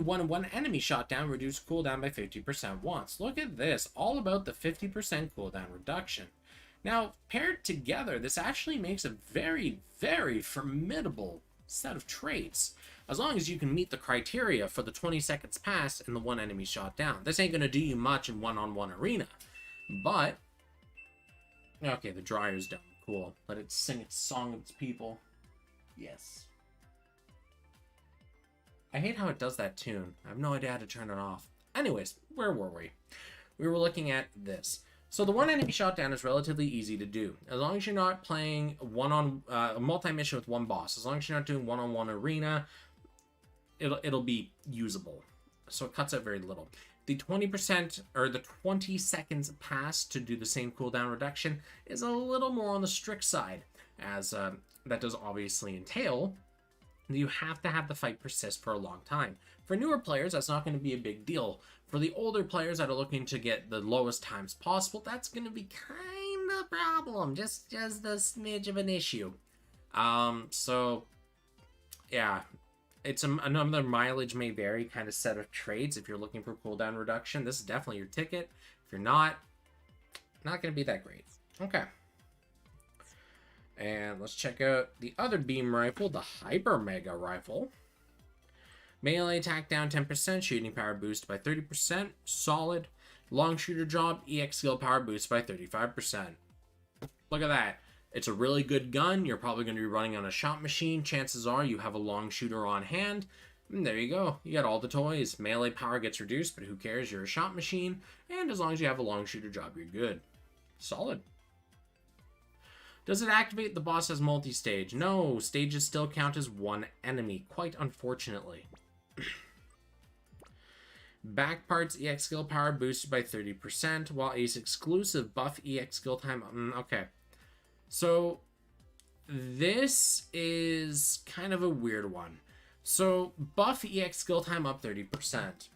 when one enemy shot down, reduce cooldown by 50% once. Look at this, all about the 50% cooldown reduction. Now, paired together, this actually makes a very, very formidable set of traits, as long as you can meet the criteria for the 20 seconds pass and the one enemy shot down. This ain't gonna do you much in one-on-one arena, but okay, the dryer's done. Cool. Let it sing its song of its people. Yes. I hate how it does that tune. I have no idea how to turn it off. Anyways, where were we? We were looking at this. So the one enemy shot down is relatively easy to do. As long as you're not playing a multi-mission with one boss. As long as you're not doing one-on-one arena, it'll be usable. So it cuts out very little. The 20% or the 20 seconds pass to do the same cooldown reduction is a little more on the strict side, as that does obviously entail you have to have the fight persist for a long time. For newer players, that's not going to be a big deal. For the older players that are looking to get the lowest times possible, that's going to be kind of a problem. Just a smidge of an issue. So, yeah. It's another mileage may vary kind of set of trades. If you're looking for cooldown reduction, this is definitely your ticket. If you're not going to be that great. Okay. And let's check out the other beam rifle, the Hyper Mega Rifle. Melee attack down 10%, shooting power boost by 30%, solid. Long shooter job, EX skill power boost by 35%. Look at that. It's a really good gun. You're probably going to be running on a shot machine. Chances are you have a long shooter on hand. And there you go. You got all the toys. Melee power gets reduced, but who cares? You're a shot machine. And as long as you have a long shooter job, you're good. Solid. Does it activate the boss as multi-stage? No, stages still count as one enemy, quite unfortunately. Back parts EX skill power boosted by 30%, while Ace exclusive buff EX skill time. Okay. So, this is kind of a weird one. So, buff EX skill time up 30%.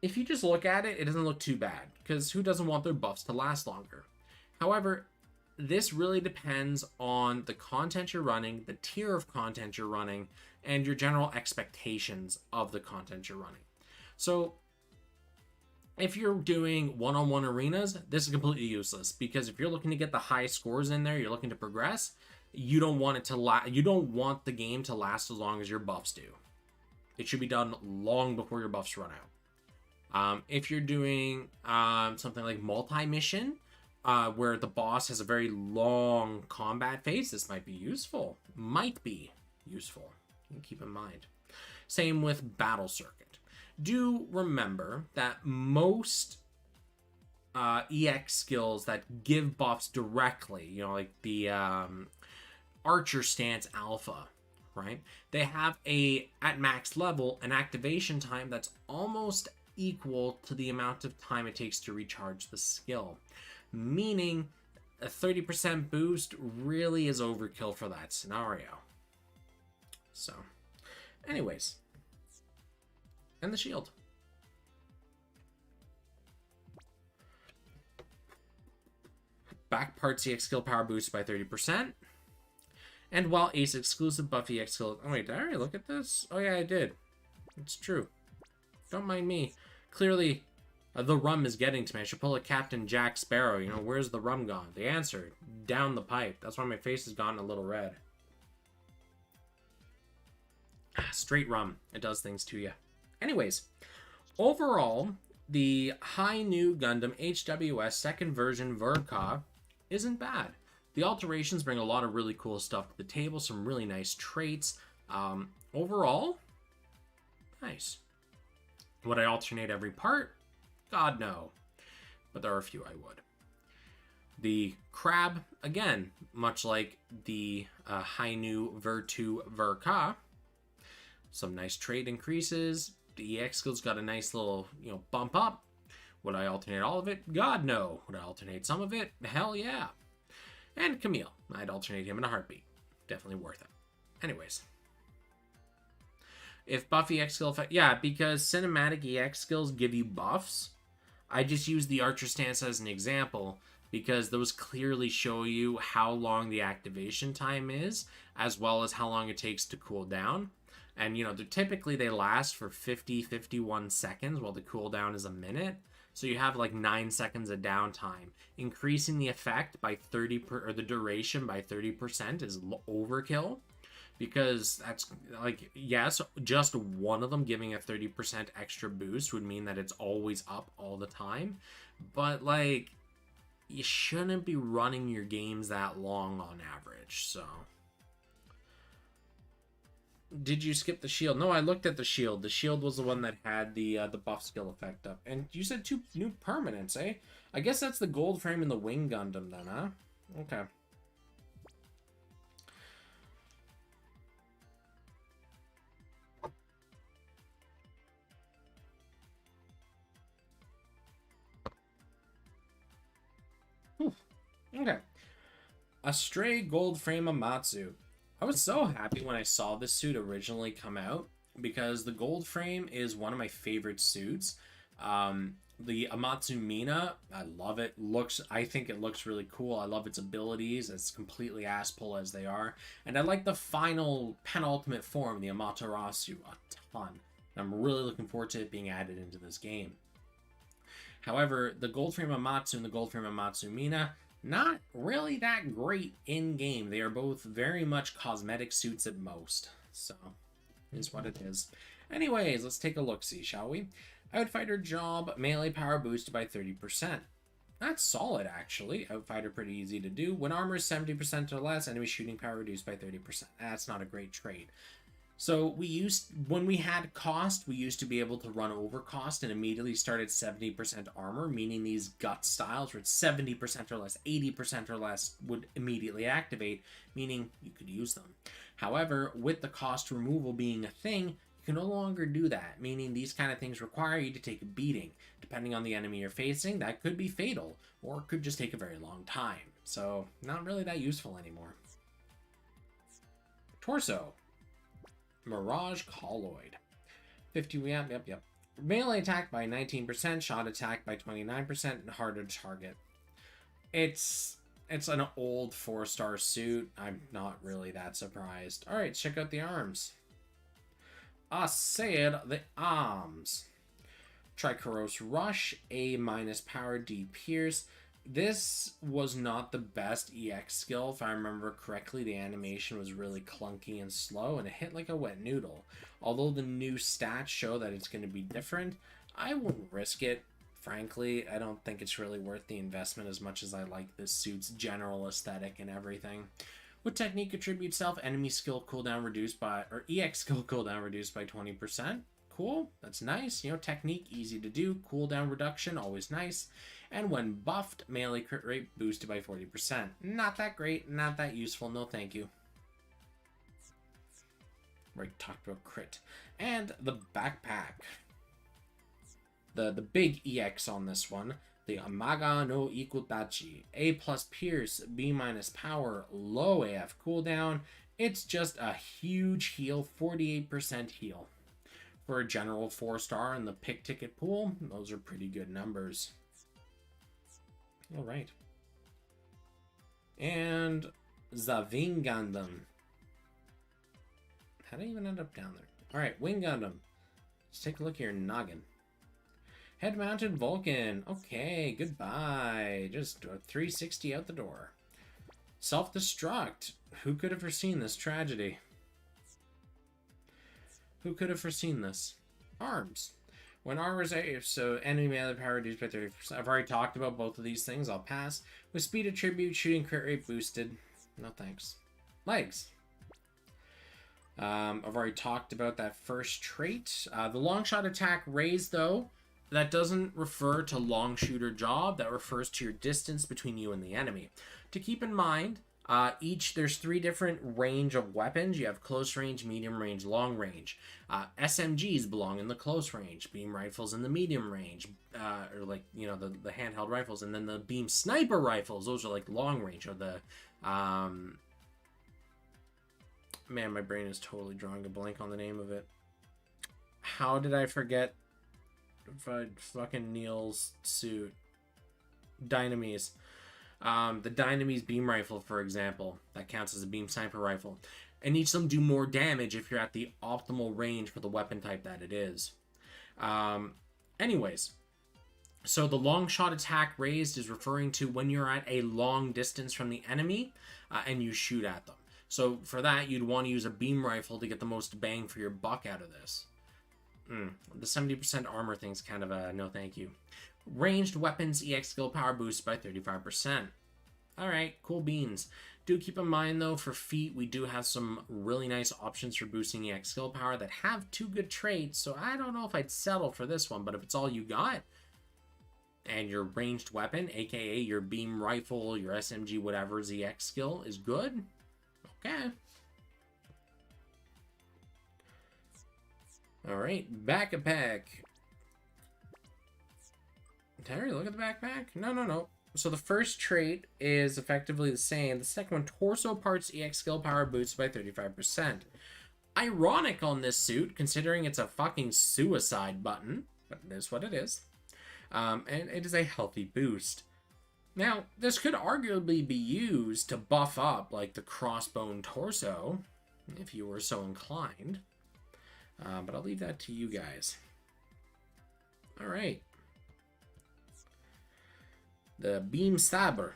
If you just look at it, it doesn't look too bad, because who doesn't want their buffs to last longer? However, this really depends on the content you're running, the tier of content you're running, and your general expectations of the content you're running. So, if you're doing one-on-one arenas, this is completely useless, because if you're looking to get the high scores in there, you're looking to progress, you don't want it to you don't want the game to last as long as your buffs do. It should be done long before your buffs run out. If you're doing something like multi-mission, where the boss has a very long combat phase, this might be useful. Might be useful. Keep in mind. Same with Battle Circuit. Do remember that most EX skills that give buffs directly, you know, like the Archer Stance Alpha, right? They have at max level, an activation time that's almost equal to the amount of time it takes to recharge the skill. Meaning a 30% boost really is overkill for that scenario. So, anyways. And the shield. Back parts EX skill power boost by 30%. And while Ace exclusive buff EX skill... Oh wait, did I already look at this? Oh yeah, I did. It's true. Don't mind me. Clearly, the rum is getting to me. I should pull a Captain Jack Sparrow. You know, where's the rum gone? The answer, down the pipe. That's why my face has gone a little red. Straight rum. It does things to you. Anyways, overall, the High New Gundam HWS second version Verka isn't bad. The alterations bring a lot of really cool stuff to the table, some really nice traits. Overall, nice. Would I alternate every part? God, no. But there are a few I would. The Crab, again, much like the High New Ver2 Verka, some nice trait increases. The EX skill's got a nice little, bump up. Would I alternate all of it? God, no. Would I alternate some of it? Hell yeah. And Camille. I'd alternate him in a heartbeat. Definitely worth it. Anyways. If buff EX skill effect, yeah, because cinematic EX skills give you buffs. I just use the Archer stance as an example because those clearly show you how long the activation time is, as well as how long it takes to cool down. And, you know, typically they last for 51 seconds, while the cooldown is a minute. So you have like 9 seconds of downtime. Increasing the effect by 30 or the duration by 30% is overkill. Because that's like, yes, just one of them giving a 30% extra boost would mean that it's always up all the time. But like, you shouldn't be running your games that long on average. So, did you skip the shield? No, I looked at the shield. The shield was the one that had the buff skill effect up. And you said 2 new permanents, eh? I guess that's the gold frame and the wing Gundam then, huh? Okay. Okay. A stray gold frame Amatsu. I was so happy when I saw this suit originally come out because the gold frame is one of my favorite suits. The Amatsu Mina, I love it. I think it looks really cool. I love its abilities, as completely ass pull as they are. And I like the final penultimate form, the Amaterasu, a ton. I'm really looking forward to it being added into this game. However, the gold frame Amatsu and the gold frame Amatsu Mina, not really that great in-game. They are both very much cosmetic suits at most. So, is what it is. Anyways, let's take a look-see, shall we? Outfighter job, melee power boosted by 30%. That's solid, actually. Outfighter pretty easy to do. When armor is 70% or less, enemy shooting power reduced by 30%. That's not a great trait. So when we had cost, we used to be able to run over cost and immediately start at 70% armor, meaning these gut styles where it's 70% or less, 80% or less would immediately activate, meaning you could use them. However, with the cost removal being a thing, you can no longer do that, meaning these kind of things require you to take a beating. Depending on the enemy you're facing, that could be fatal, or it could just take a very long time. So, not really that useful anymore. Torso. Mirage Colloid. 50, yep. Melee attack by 19%, shot attack by 29%, and harder to target. It's an old 4-star suit. I'm not really that surprised. Alright, check out the arms. I said the arms. Trichorose Rush, A- power, D Pierce. This was not the best EX skill. If I remember correctly, the animation was really clunky and slow, and it hit like a wet noodle. Although the new stats show that it's going to be different, I wouldn't risk it. Frankly, I don't think it's really worth the investment as much as I like this suit's general aesthetic and everything. With technique attribute self, enemy skill cooldown reduced by, or EX skill cooldown reduced by 20%. Cool, that's nice. You know, technique, easy to do. Cooldown reduction, always nice. And when buffed, melee crit rate boosted by 40%. Not that great, not that useful, no thank you. We talked about crit. And the backpack. The big EX on this one. The Amaga no Ikutachi. A+ Pierce, B- power, low AF cooldown. It's just a huge heal, 48% heal. For a general 4-star in the pick ticket pool, those are pretty good numbers. Alright. And Zaving Gundam. How did I even end up down there? Alright, Wing Gundam. Let's take a look here. Noggin. Head-mounted Vulcan. Okay, goodbye. Just a 360 out the door. Self-destruct. Who could have foreseen this tragedy? Who could have foreseen this? Arms. When armor is A, so enemy melee power reduced by 30%. I've already talked about both of these things. I'll pass. With speed attribute, shooting crit rate boosted. No thanks. Legs. I've already talked about that first trait. The long shot attack raise, though, that doesn't refer to long shooter job. That refers to your distance between you and the enemy. To keep in mind, there's 3 different range of weapons. You have close range, medium range, long range. SMGs belong in the close range. Beam rifles in the medium range, or like, you know, the handheld rifles. And then the beam sniper rifles, those are like long range, or the, man, my brain is totally drawing a blank on the name of it. how did I forget fucking Neil's suit? Dynamis. The Dynamis beam rifle, for example, that counts as a beam sniper rifle. And each of them do more damage if you're at the optimal range for the weapon type that it is. Anyways, so the long shot attack raised is referring to when you're at a long distance from the enemy and you shoot at them. So for that, you'd want to use a beam rifle to get the most bang for your buck out of this. The 70% armor thing's kind of a no thank you. Ranged weapons EX skill power boost by 35%. Alright, cool beans. Do keep in mind though, for feet, we do have some really nice options for boosting EX skill power that have 2 good traits, so I don't know if I'd settle for this one, but if it's all you got, and your ranged weapon, aka your beam rifle, your SMG, whatever's EX skill, is good, okay. Alright, backpack. Terry, look at the backpack. No. So the first trait is effectively the same. The second one, torso parts EX skill power boosts by 35%. Ironic on this suit, considering it's a fucking suicide button, but it is what it is. And it is a healthy boost. Now, this could arguably be used to buff up, like, the crossbone torso, if you were so inclined. But I'll leave that to you guys. Alright. The Beam Saber.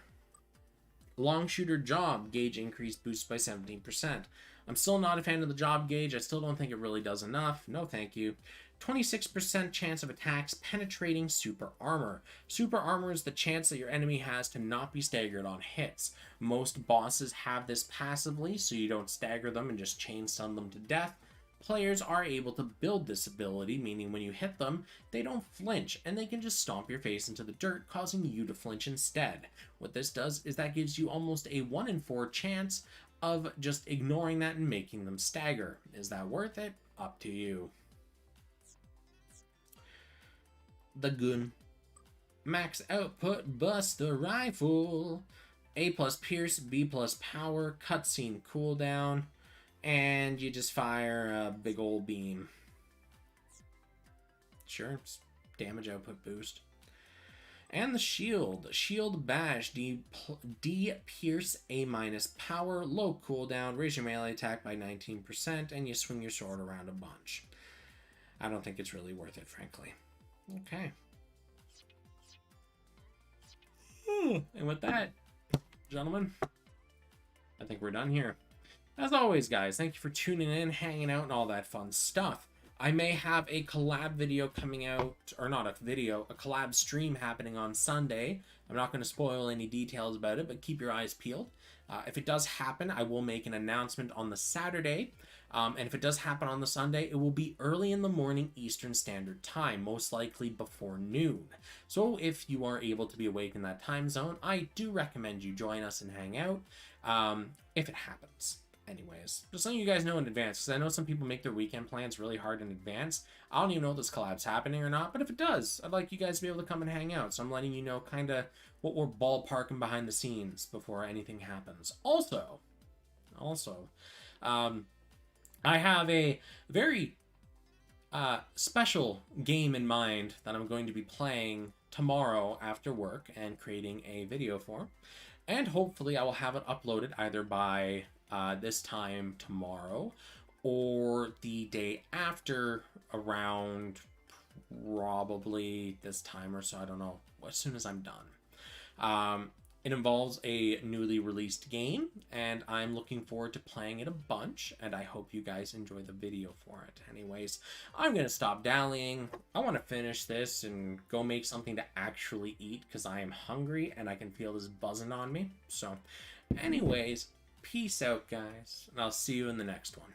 Long shooter job gauge increase boost by 17%. I'm still not a fan of the job gauge. I still don't think it really does enough. No thank you. 26% chance of attacks penetrating super armor. Super armor is the chance that your enemy has to not be staggered on hits. Most bosses have this passively, so you don't stagger them and just chain stun them to death. Players are able to build this ability, meaning when you hit them, they don't flinch, and they can just stomp your face into the dirt, causing you to flinch instead. What this does is that gives you almost a 1 in 4 chance of just ignoring that and making them stagger. Is that worth it? Up to you. The Gun. Max output Buster Rifle. A+ Pierce, B+ Power, cutscene cooldown. And you just fire a big old beam. Sure, damage output boost. And the shield. Shield bash. D pierce A- power. Low cooldown. Raise your melee attack by 19%. And you swing your sword around a bunch. I don't think it's really worth it, frankly. Okay. And with that, gentlemen, I think we're done here. As always, guys, thank you for tuning in, hanging out, and all that fun stuff. I may have a collab video coming out, or not a video, a collab stream happening on Sunday. I'm not going to spoil any details about it, but keep your eyes peeled. If it does happen, I will make an announcement on the Saturday. And if it does happen on the Sunday, it will be early in the morning Eastern Standard Time, most likely before noon. So if you are able to be awake in that time zone, I do recommend you join us and hang out if it happens. Anyways, just letting you guys know in advance, because I know some people make their weekend plans really hard in advance. I don't even know if this collab's happening or not, but if it does, I'd like you guys to be able to come and hang out. So I'm letting you know kind of what we're ballparking behind the scenes before anything happens. Also, I have a very special game in mind that I'm going to be playing tomorrow after work and creating a video for. And hopefully I will have it uploaded either by this time tomorrow or the day after, around probably this time or so. I don't know, as soon as I'm done. It involves a newly released game, and I'm looking forward to playing it a bunch, and I hope you guys enjoy the video for it. Anyways, I'm going to stop dallying. I want to finish this and go make something to actually eat, because I am hungry, and I can feel this buzzing on me. So, anyways, peace out, guys, and I'll see you in the next one.